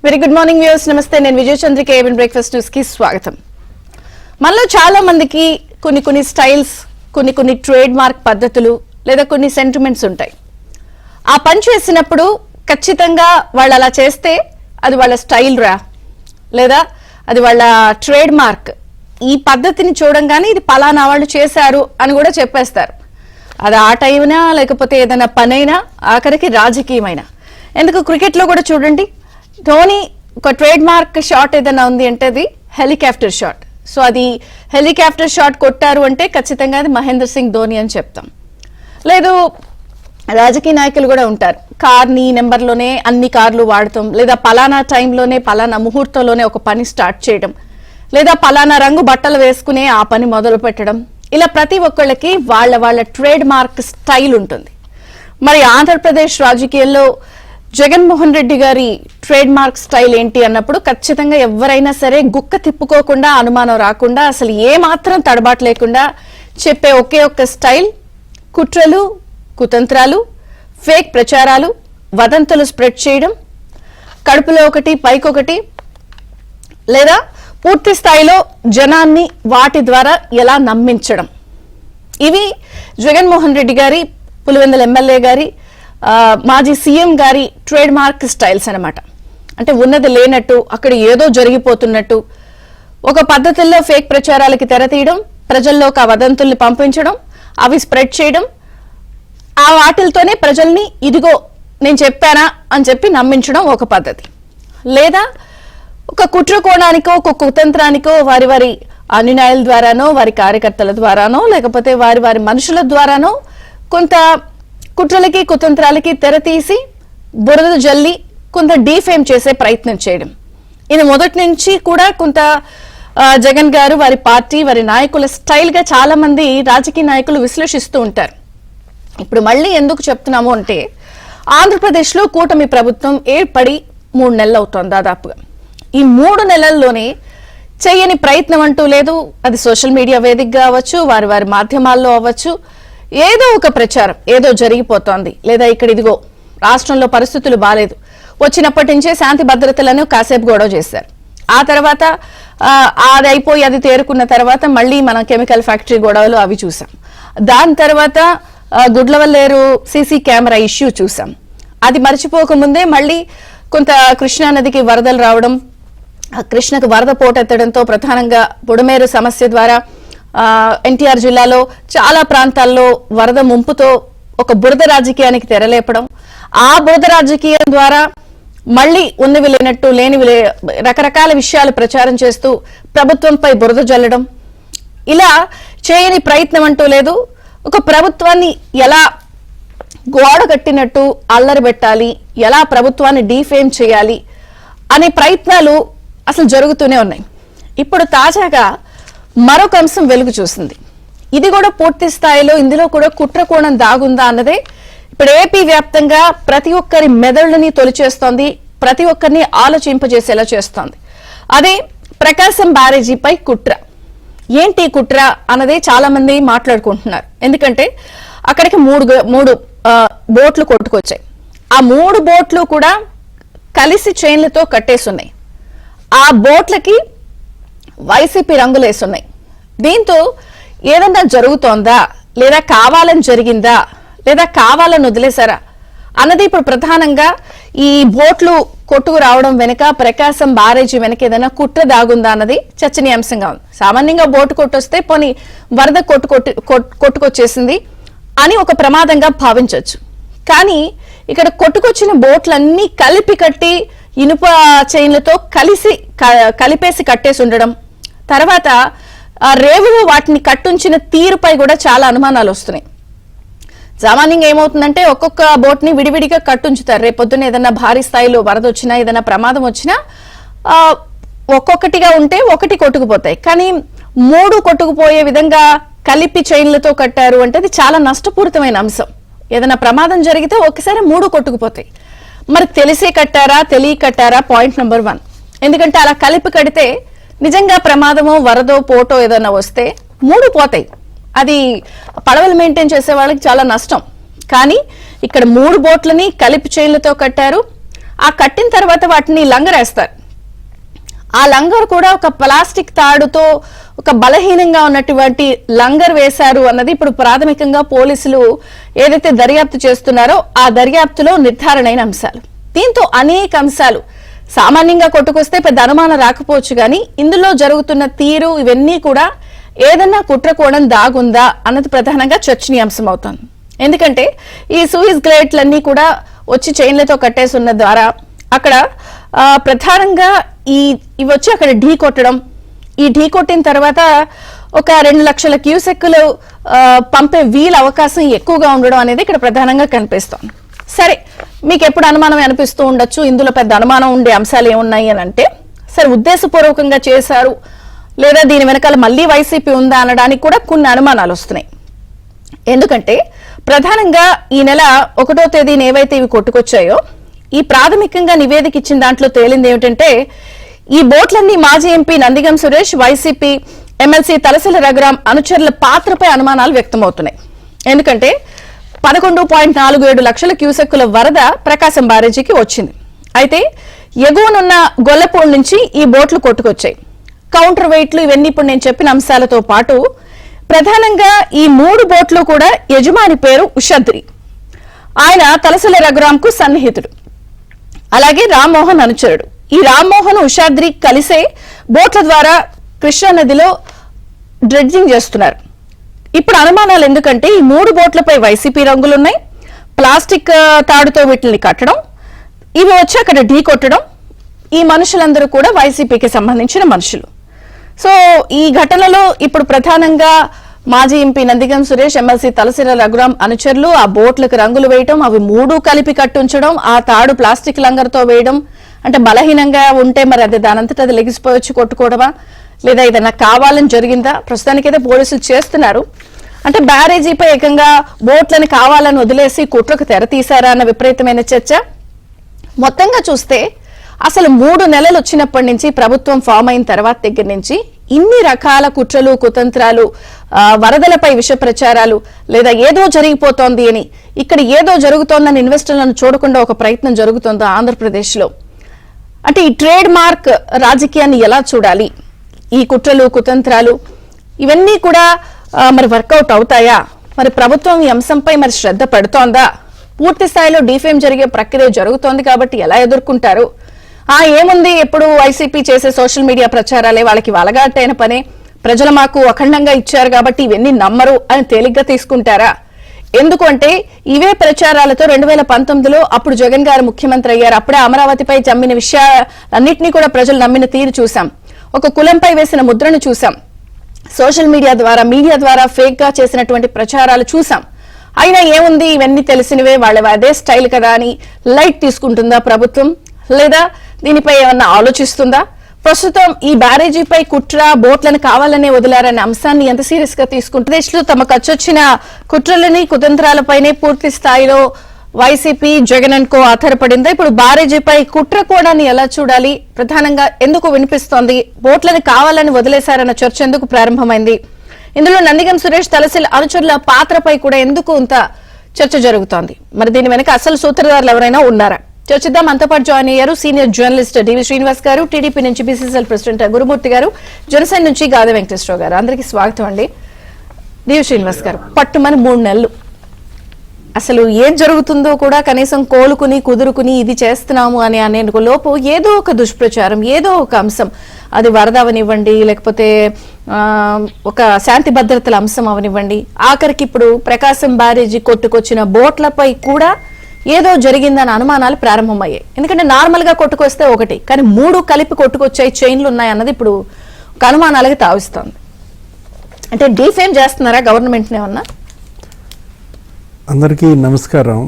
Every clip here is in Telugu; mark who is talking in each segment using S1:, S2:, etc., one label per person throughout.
S1: వెరీ గుడ్ మార్నింగ్ వ్యూయర్స్, నమస్తే. నేను విజయ చంద్రిక, ఏబిన్ బ్రేక్ఫాస్ట్ న్యూస్ కి స్వాగతం. మనలో చాలా మందికి కొన్ని స్టైల్స్, కొన్ని ట్రేడ్ మార్క్ పద్ధతులు లేదా కొన్ని సెంటిమెంట్స్ ఉంటాయి. ఆ పని చేసినప్పుడు ఖచ్చితంగా వాళ్ళు అలా చేస్తే అది వాళ్ళ స్టైల్ రా, లేదా అది వాళ్ళ ట్రేడ్ మార్క్. ఈ పద్ధతిని చూడంగానే ఇది పలానా వాళ్ళు చేశారు అని కూడా చెప్పేస్తారు. అది ఆట అయినా లేకపోతే ఏదైనా పనైనా, ఆఖరికి రాజకీయమైనా. ఎందుకు క్రికెట్లో కూడా చూడండి, ధోని ఒక ట్రేడ్ మార్క్ షాట్ ఏదైనా ఉంది అంటే అది హెలికాప్టర్ షాట్. సో అది హెలికాప్టర్ షాట్ కొట్టారు అంటే ఖచ్చితంగా అది మహేంద్ర సింగ్ ధోని అని చెప్తాం. లేదు, రాజకీయ నాయకులు కూడా ఉంటారు, కార్ని నెంబర్లోనే అన్ని కార్లు వాడటం, లేదా పలానా టైంలోనే పలానా ముహూర్తంలోనే ఒక పని స్టార్ట్ చేయడం, లేదా పలానా రంగు బట్టలు వేసుకునే ఆ పని మొదలు పెట్టడం. ఇలా ప్రతి ఒక్కళ్ళకి వాళ్ళ ట్రేడ్ మార్క్ స్టైల్ ఉంటుంది. మరి ఆంధ్రప్రదేశ్ రాజకీయాల్లో జగన్మోహన్ రెడ్డి గారి ట్రేడ్ మార్క్ స్టైల్ ఏంటి అన్నప్పుడు ఖచ్చితంగా ఎవరైనా సరే గుక్క తిప్పుకోకుండా, అనుమానం రాకుండా, అసలు ఏ మాత్రం తడబాటు లేకుండా చెప్పే ఒకే ఒక్క స్టైల్ కుట్రలు, కుతంత్రాలు, ఫేక్ ప్రచారాలు, వదంతులు స్ప్రెడ్ చేయడం, కడుపులో ఒకటి పైకొకటి, లేదా పూర్తి స్థాయిలో జనాన్ని వాటి ద్వారా ఎలా నమ్మించడం. ఇవి జగన్మోహన్ రెడ్డి గారి, పులివెందుల ఎమ్మెల్యే గారి, మాజీ సీఎం గారి ట్రేడ్ మార్క్ స్టైల్స్ అన్నమాట. అంటే ఉన్నది లేనట్టు, అక్కడ ఏదో జరిగిపోతున్నట్టు, ఒక పద్ధతుల్లో ఫేక్ ప్రచారాలకి తెరతీయడం, ప్రజల్లోకి ఆ వదంతుల్ని పంపించడం, అవి స్ప్రెడ్ చేయడం, ఆ వాటిలతోనే ప్రజల్ని ఇదిగో నేను చెప్పానా అని చెప్పి నమ్మించడం ఒక పద్ధతి. లేదా ఒక కుట్ర కోణానికో, ఒక కుతంత్రానికో, వారి అనుయాయుల ద్వారానో, వారి కార్యకర్తల ద్వారానో, లేకపోతే వారి మనుషుల ద్వారానో కొంత కుట్రలకి, కుతంత్రాలకి తెరతీసి బురద జల్లి కొంత డీఫేమ్ చేసే ప్రయత్నం చేయడం. ఇది మొదటి నుంచి కూడా కొంత జగన్ గారు, వారి పార్టీ, వారి నాయకుల స్టైల్ గా చాలా మంది రాజకీయ నాయకులు విశ్లేషిస్తూ ఉంటారు. ఇప్పుడు మళ్ళీ ఎందుకు చెప్తున్నాము అంటే, ఆంధ్రప్రదేశ్ లో కూటమి ప్రభుత్వం ఏర్పడి 3 నెలలు అవుతోంది దాదాపుగా. ఈ 3 నెలల్లోనే చేయని ప్రయత్నం అంటూ లేదు. అది సోషల్ మీడియా వేదికగా అవ్వచ్చు, వారి మాధ్యమాల్లో అవ్వచ్చు, ఏదో ఒక ప్రచారం, ఏదో జరిగిపోతోంది, లేదా ఇక్కడ ఇదిగో రాష్ట్రంలో పరిస్థితులు బాలేదు, వచ్చినప్పటి నుంచే శాంతి భద్రతలను కాసేపు గొడవ చేశారు. ఆ తర్వాత అది అయిపోయి అది తేరుకున్న తర్వాత మళ్ళీ మనం కెమికల్ ఫ్యాక్టరీ గొడవలు అవి చూసాం. దాని తర్వాత గుడ్లవల్లేరు సీసీ కెమెరా ఇష్యూ చూసాం. అది మర్చిపోకముందే మళ్ళీ కొంత కృష్ణా నదికి వరదలు రావడం, కృష్ణకు వరద పోటెత్తడంతో ప్రధానంగా బుడమేరు సమస్య ద్వారా ఎన్టీఆర్ జిల్లాలో చాలా ప్రాంతాల్లో వరద ముంపుతో ఒక బురద రాజకీయానికి తెరలేపడం, ఆ బురద రాజకీయం ద్వారా మళ్లీ ఉన్నవి లేనట్టు, లేనివి రకరకాల విషయాలు ప్రచారం చేస్తూ ప్రభుత్వంపై బురద జల్లడం. ఇలా చేయని ప్రయత్నం అంటూ లేదు. ఒక ప్రభుత్వాన్ని ఎలా గోడ కట్టినట్టు అల్లరి పెట్టాలి, ఎలా ప్రభుత్వాన్ని డీఫేమ్ చేయాలి అనే ప్రయత్నాలు అసలు జరుగుతూనే ఉన్నాయి. ఇప్పుడు తాజాగా మరొక అంశం వెలుగు చూసింది. ఇది కూడా పూర్తి స్థాయిలో ఇందులో కూడా కుట్ర కోణం దాగుందా అన్నదే ఇప్పుడు ఏపీ వ్యాప్తంగా ప్రతి ఒక్కరి మెదళ్ళని తొలిచేస్తోంది, ప్రతి ఒక్కరిని ఆలోచింపజేసేలా చేస్తోంది. అదే ప్రకాశం బ్యారేజీపై కుట్ర. ఏంటి కుట్ర అన్నదే చాలా మంది మాట్లాడుకుంటున్నారు. ఎందుకంటే అక్కడికి మూడు బోట్లు కొట్టుకొచ్చాయి. ఆ 3 బోట్లు కూడా కలిసి చైన్లతో కట్టేసున్నాయి. ఆ బోట్లకి వైసీపీ రంగులేసున్నాయి. దీంతో ఏదన్నా జరుగుతోందా, లేదా కావాలని జరిగిందా, లేదా కావాలని వదిలేశారా అన్నది ఇప్పుడు ప్రధానంగా ఈ బోట్లు కొట్టుకు రావడం వెనుక, ప్రకాశం బ్యారేజీ వెనక ఏదైనా కుట్ర దాగుందా అన్నది చర్చనీయాంశంగా ఉంది. సామాన్యంగా బోటు కొట్టొస్తే పోనీ వరద కొట్టుకొచ్చేసింది అని ఒక ప్రమాదంగా భావించవచ్చు. కానీ ఇక్కడ కొట్టుకొచ్చిన బోట్లన్నీ కలిపి కట్టి ఇనుప చైన్లతో కలిపేసి కట్టేసి ఉండడం, తర్వాత రేవులో వాటిని కట్టుంచిన తీరుపై కూడా చాలా అనుమానాలు వస్తున్నాయి. సామాన్యంగా ఏమవుతుందంటే ఒక్కొక్క బోట్ ని విడివిడిగా కట్టుంచుతారు. రేపొద్దున ఏదైనా భారీ స్థాయిలో వరద వచ్చినా, ఏదైనా ప్రమాదం వచ్చినా ఒక్కొక్కటిగా ఉంటే ఒకటి కొట్టుకుపోతాయి. కానీ 3 కొట్టుకుపోయే విధంగా కలిపి చైన్లతో కట్టారు అంటే అది చాలా నష్టపూరితమైన అంశం. ఏదైనా ప్రమాదం జరిగితే ఒకసారి 3 కొట్టుకుపోతాయి. మరి తెలిసే కట్టారా, తెలియ కట్టారా, పాయింట్ నెంబర్ 1. ఎందుకంటే అలా కలిపి కడితే నిజంగా ప్రమాదమో, వరదో, పోటో ఏదైనా వస్తే 3 పోతాయి. అది పడవలు మెయింటైన్ చేసే వాళ్ళకి చాలా నష్టం. కానీ ఇక్కడ 3 బోట్లని కలిపి చైన్లతో కట్టారు. ఆ కట్టిన తర్వాత వాటిని లంగరేస్తారు. ఆ లంగర్ కూడా ఒక ప్లాస్టిక్ తాడుతో ఒక బలహీనంగా ఉన్నటువంటి లంగర్ వేశారు అన్నది ఇప్పుడు ప్రాథమికంగా పోలీసులు ఏదైతే దర్యాప్తు చేస్తున్నారో ఆ దర్యాప్తులో నిర్ధారణైన అంశాలు. దీంతో అనేక అంశాలు సామాన్యంగా కొట్టుకొస్తే పెద్ద అనుమానం రాకపోవచ్చు, కానీ ఇందులో జరుగుతున్న తీరు ఇవన్నీ కూడా ఏదన్నా కుట్రకోణం దాగుందా అన్నది ప్రధానంగా చర్చనీయాంశం అవుతుంది. ఎందుకంటే ఈ సూయిస్ గ్రేట్లన్నీ కూడా వచ్చి చైన్లతో కట్టేసి ఉన్న ద్వారా అక్కడ ప్రధానంగా ఇవి వచ్చి అక్కడ ఢీ కొట్టడం, ఈ ఢీ కొట్టిన తర్వాత ఒక 2 లక్షల క్యూసెక్కులు పంపే వీలు అవకాశం ఎక్కువగా ఉండడం అనేది ఇక్కడ ప్రధానంగా కనిపిస్తోంది. సరే, మీకు ఎప్పుడు అనుమానం అనిపిస్తూ ఉండొచ్చు, ఇందులో పెద్ద అనుమానం ఉండే అంశాలు ఏమున్నాయి అని అంటే, సరే ఉద్దేశపూర్వకంగా చేశారు లేదా దీని వెనకాల మళ్ళీ వైసీపీ ఉందా అనడానికి కూడా కొన్ని అనుమానాలు వస్తున్నాయి. ఎందుకంటే ప్రధానంగా ఈ నెల 1వ తేదీన ఏవైతే ఇవి కొట్టుకొచ్చాయో ఈ ప్రాథమికంగా నివేదిక ఇచ్చిన దాంట్లో తేలింది ఏమిటంటే, ఈ బోట్లన్నీ మాజీ MP Nandigam Suresh, YCP MLC Talasila Raghuram అనుచరుల పాత్రపై అనుమానాలు వ్యక్తమవుతున్నాయి. ఎందుకంటే 11.47 లక్షల క్యూసెక్కుల వరద ప్రకాశం బ్యారేజీకి వచ్చింది. అయితే ఎగువనున్న గొల్లపూడి నుంచి ఈ బోట్లు కొట్టుకొచ్చాయి. కౌంటర్ వెయిట్లు ఇవన్నీ ఇప్పుడు నేను చెప్పిన అంశాలతో పాటు ప్రధానంగా ఈ 3 బోట్లు కూడా యజమాని పేరు ఉషద్రి. ఆయన తలసిల రఘురాంకు సన్నిహితుడు, అలాగే రామ్మోహన్ అనుచరుడు. ఈ రామ్మోహన్ ఉషాద్రి కలిసే బోట్ల ద్వారా కృష్ణా నదిలో డ్రెడ్జింగ్ చేస్తున్నారు. ఇప్పుడు అనుమానాలు ఎందుకంటే ఈ 3 బోట్లపై వైసీపీ రంగులున్నాయి, ప్లాస్టిక్ తాడుతో వీటిని కట్టడం, ఇవి వచ్చి అక్కడ ఢీ కొట్టడం, ఈ మనుషులందరూ కూడా వైసీపీకి సంబంధించిన మనుషులు. సో ఈ ఘటనలో ఇప్పుడు ప్రధానంగా మాజీ ఎంపీ నందిగం సురేష్, ఎమ్మెల్సీ తలసిల రఘురాం అనుచరులు ఆ బోట్లకు రంగులు వేయడం, అవి 3 కలిపి కట్టుంచడం, ఆ తాడు ప్లాస్టిక్ లంగర్తో వేయడం, అంటే బలహీనంగా ఉంటే మరి అది దానంతట అది లెగిసిపోవచ్చు కొట్టుకోవడమా లేదా ఏదైనా కావాలని జరిగిందా? ప్రస్తుతానికైతే పోలీసులు చేస్తున్నారు. అంటే బ్యారేజీపై ఏకంగా బోట్లను కావాలని వదిలేసి కుట్రకు తెర తీశారా అన్న విపరీతమైన చర్చ. మొత్తంగా చూస్తే అసలు 3 నెలలు వచ్చినప్పటి నుంచి ప్రభుత్వం ఫామ్ అయిన తర్వాత దగ్గర నుంచి ఇన్ని రకాల కుట్రలు కుతంత్రాలు, వరదలపై విష ప్రచారాలు, లేదా ఏదో జరిగిపోతోంది అని ఇక్కడ ఏదో జరుగుతోందని ఇన్వెస్టర్లను చూడకుండా ఒక ప్రయత్నం జరుగుతోందో ఆంధ్రప్రదేశ్లో. అంటే ఈ ట్రేడ్ మార్క్ రాజకీయాన్ని ఎలా చూడాలి? ఈ కుట్రలు కుతంత్రాలు ఇవన్నీ కూడా మరి వర్కౌట్ అవుతాయా? మరి ప్రభుత్వం ఈ అంశంపై మరి శ్రద్ధ పెడుతోందా? పూర్తి స్థాయిలో డిఫేమ్ జరిగే ప్రక్రియ జరుగుతోంది కాబట్టి ఎలా ఎదుర్కొంటారు? ఏముంది, ఎప్పుడు వైసీపీ చేసే సోషల్ మీడియా ప్రచారాలే వాళ్ళకి వలగాటైన పనే, ప్రజలు మాకు అఖండంగా ఇచ్చారు కాబట్టి ఇవన్నీ నమ్మరు అని తేలిగ్గా తీసుకుంటారా? ఎందుకంటే ఇవే ప్రచారాలతో 2019లో అప్పుడు జగన్ గారు ముఖ్యమంత్రి అయ్యారు. అప్పుడే అమరావతిపై జమ్మిన విషయాలన్నింటినీ కూడా ప్రజలు నమ్మిన తీరు చూసాం. ఒక కులంపై వేసిన ముద్రను చూసాం. సోషల్ మీడియా ద్వారా ఫేక్ గా చేసినటువంటి ప్రచారాలు చూసాం. అయినా ఏముంది, ఇవన్నీ తెలిసినవే, వాళ్ళ అదే స్టైల్ కదా అని లైట్ తీసుకుంటుందా ప్రభుత్వం? లేదా దీనిపై ఏమన్నా ఆలోచిస్తుందా? ప్రస్తుతం ఈ బ్యారేజీపై కుట్ర, బోట్లను కావాలనే వదిలారనే అంశాన్ని ఎంత సీరియస్ గా తీసుకుంటుంది? దేశంలో తమకు వచ్చొచ్చిన కుట్రలని కుతంత్రాలపైనే పూర్తి స్థాయిలో వైసీపీ, జగన్ అండ్ కో ఆధారపడిందా? ఇప్పుడు బ్యారేజీపై కుట్ర కోణాన్ని ఎలా చూడాలి? ప్రధానంగా ఎందుకు వినిపిస్తోంది? బోట్లను కావాలని వదిలేశారన్న చర్చ ఎందుకు ప్రారంభమైంది? ఇందులో నందిగం సురేష్, తలసిల అనుచరుల పాత్రపై కూడా ఎందుకు ఇంత చర్చ జరుగుతోంది? మరి దీని వెనక అసలు సూత్రధారులు ఎవరైనా ఉన్నారా? చర్చిద్దాం. మనతో పాటు జాయిన్ అయ్యారు సీనియర్ జర్నలిస్ట్ డివి శ్రీనివాస్ గారు, టీడీపీ నుంచి బీసీసీఎల్ ప్రెసిడెంట్ గురుమూర్తి గారు, జనసేన నుంచి గాదె వెంకటేశ్వరరావు గారు. అందరికీ స్వాగతం అండి. డివి శ్రీనివాస్ గారు, పట్టుమని 3 నెలలు అసలు ఏం జరుగుతుందో కూడా కనీసం కోలుకుని కుదురుకుని ఇది చేస్తున్నాము అని అనేందుకు లోపు ఏదో ఒక దుష్ప్రచారం, ఏదో ఒక అంశం, అది వరద అవనివ్వండి, లేకపోతే ఒక శాంతి భద్రతల అంశం అవనివ్వండి, ఆఖరికి ఇప్పుడు ప్రకాశం బ్యారేజీ కొట్టుకొచ్చిన బోట్లపై కూడా ఏదో జరిగిందని అనుమానాలు ప్రారంభమయ్యాయి. ఎందుకంటే నార్మల్ గా కొట్టుకొస్తే ఒకటి, కానీ 3 కలిపి కొట్టుకొచ్చాయి, చైన్లు ఉన్నాయి అన్నది ఇప్పుడు ఒక అనుమానాలకి తావిస్తోంది. అంటే డిఫేమ్ చేస్తున్నారా గవర్నమెంట్ ఏమన్నా?
S2: అందరికీ నమస్కారం.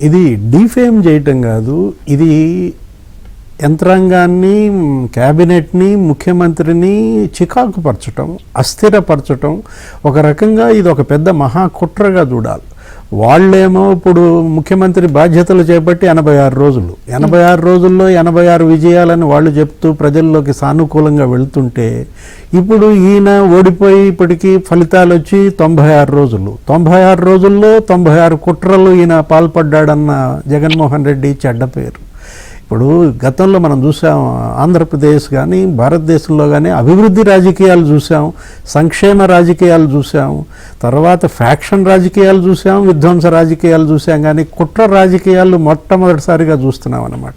S2: ఇది డిఫేమ్ చేయటం కాదు, ఇది యంత్రాంగాన్ని, క్యాబినెట్ని, ముఖ్యమంత్రిని చికాకుపరచటం, అస్థిరపరచటం. ఒక రకంగా ఇది ఒక పెద్ద మహాకుట్రగా చూడాలి. వాళ్ళేమో ఇప్పుడు ముఖ్యమంత్రి బాధ్యతలు చేపట్టి 86 రోజులు, 86 రోజుల్లో 86 విజయాలని వాళ్ళు చెప్తూ ప్రజల్లోకి సానుకూలంగా వెళ్తుంటే, ఇప్పుడు ఈయన ఓడిపోయి ఇప్పటికీ ఫలితాలు వచ్చి 96 రోజులు, 96 రోజుల్లో 96 కుట్రలు ఈయన పాల్పడ్డాడన్న జగన్మోహన్ రెడ్డి చెడ్డ పేరు. ఇప్పుడు గతంలో మనం చూసాం, ఆంధ్రప్రదేశ్ కానీ భారతదేశంలో కానీ అభివృద్ధి రాజకీయాలు చూసాం, సంక్షేమ రాజకీయాలు చూసాం, తర్వాత ఫ్యాక్షన్ రాజకీయాలు చూసాం, విధ్వంస రాజకీయాలు చూసాం, కానీ కుట్ర రాజకీయాలు మొట్టమొదటిసారిగా చూస్తున్నాం అన్నమాట.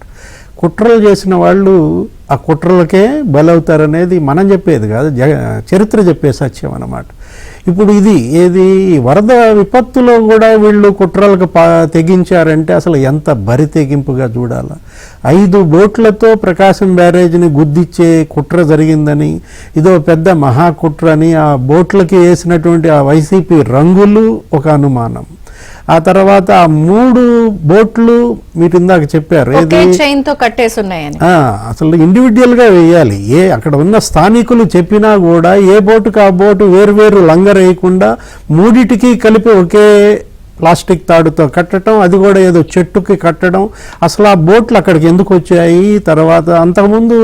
S2: కుట్రలు చేసిన వాళ్ళు ఆ కుట్రలకే బలవుతారనేది మనం చెప్పేది కాదు, చరిత్ర చెప్పే సత్యం అన్నమాట. ఇప్పుడు ఏది వరద విపత్తులో కూడా వీళ్ళు కుట్రలకు తెగించారంటే అసలు ఎంత బరి తెగింపుగా చూడాల. 5 బోట్లతో ప్రకాశం బ్యారేజ్ని గుద్దిచ్చే కుట్ర జరిగిందని, ఇదో పెద్ద మహాకుట్ర అని ఆ బోట్లకి వేసినటువంటి ఆ వైసీపీ రంగులు ఒక అనుమానం. ఆ తర్వాత ఆ 3 బోట్లు మీరు ఇందాక చెప్పారు
S1: చైన్ తో కట్టేసి ఉన్నాయని,
S2: అసలు ఇండివిజువల్ గా వేయాలి. అక్కడ ఉన్న స్థానికులు చెప్పినా కూడా ఏ బోటుకు ఆ బోటు వేరు లంగర్ వేయకుండా 3టికి కలిపి ఒకే ప్లాస్టిక్ తాడుతో కట్టడం, అది కూడా ఏదో చెట్టుకి కట్టడం. అసలు ఆ బోట్లు అక్కడికి ఎందుకు వచ్చాయి? తర్వాత అంతకుముందు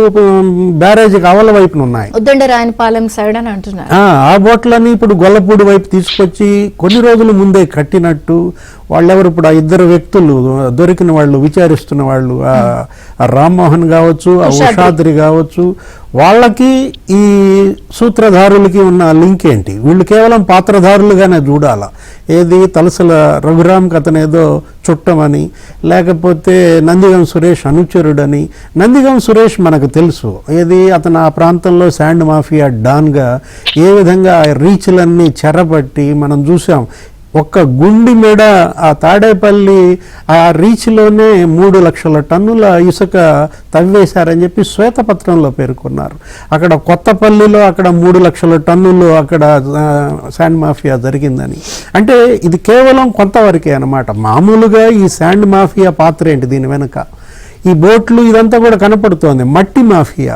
S2: బ్యారేజీకి అవల వైపున ఉన్నాయి,
S1: ఉద్దండరాయనపాలెం సైడ్ అని అంటున్నారు.
S2: ఆ బోట్లని ఇప్పుడు గొల్లపూడి వైపు తీసుకొచ్చి కొన్ని రోజుల ముందే కట్టినట్టు వాళ్ళెవరు ఇప్పుడు ఆ 2 వ్యక్తులు దొరికిన వాళ్ళు, విచారిస్తున్న వాళ్ళు, ఆ రామ్మోహన్ కావచ్చు, ఆ ఉషాద్రి కావచ్చు, వాళ్ళకి ఈ సూత్రధారులకి ఉన్న లింక్ ఏంటి? వీళ్ళు కేవలం పాత్రధారులుగానే చూడాల. తలసల రఘురామ్కి అతను ఏదో చుట్టమని, లేకపోతే నందిగం సురేష్ అనుచరుడని. నందిగం సురేష్ మనకు తెలుసు, అతను ఆ ప్రాంతంలో శాండ్ మాఫియా డాన్గా ఏ విధంగా రీచ్లన్నీ చెరబట్టి మనం చూసాం. ఒక్క గుండి మేడ ఆ తాడేపల్లి ఆ రీచ్లోనే 3 లక్షల టన్నుల ఇసుక తవ్వేశారని చెప్పి శ్వేతపత్రంలో పేర్కొన్నారు. అక్కడ కొత్తపల్లిలో అక్కడ 3 లక్షల టన్నులు అక్కడ శాండ్ మాఫియా జరిగిందని. అంటే ఇది కేవలం కొంతవరకే అన్నమాట. మామూలుగా ఈ శాండ్ మాఫియా పాత్ర ఏంటి దీని వెనుక? ఈ బోట్లు ఇదంతా కూడా కనపడుతోంది. మట్టి మాఫియా,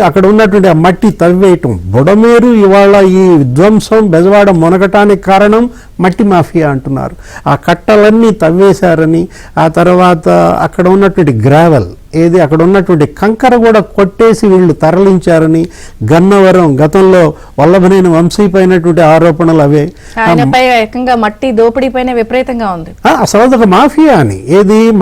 S2: అక్కడ ఉన్నటువంటి ఆ మట్టి తవ్వేయటం. బుడమేరు ఇవాళ ఈ విధ్వంసం బెజవాడ మునగటానికి కారణం మట్టి మాఫియా అంటున్నారు. ఆ కట్టలన్నీ తవ్వేశారని, ఆ తర్వాత అక్కడ ఉన్నటువంటి గ్రావెల్ అక్కడ ఉన్నటువంటి కంకర కూడా కొట్టేసి వీళ్ళు తరలించారని, గన్నవరం గతంలో వల్లభనేని వంశీపైనటువంటి ఆరోపణలు అవే.
S1: మట్టి దోపిడీ పైన విపరీతంగా ఉంది.
S2: అసలు ఒక మాఫియా అని,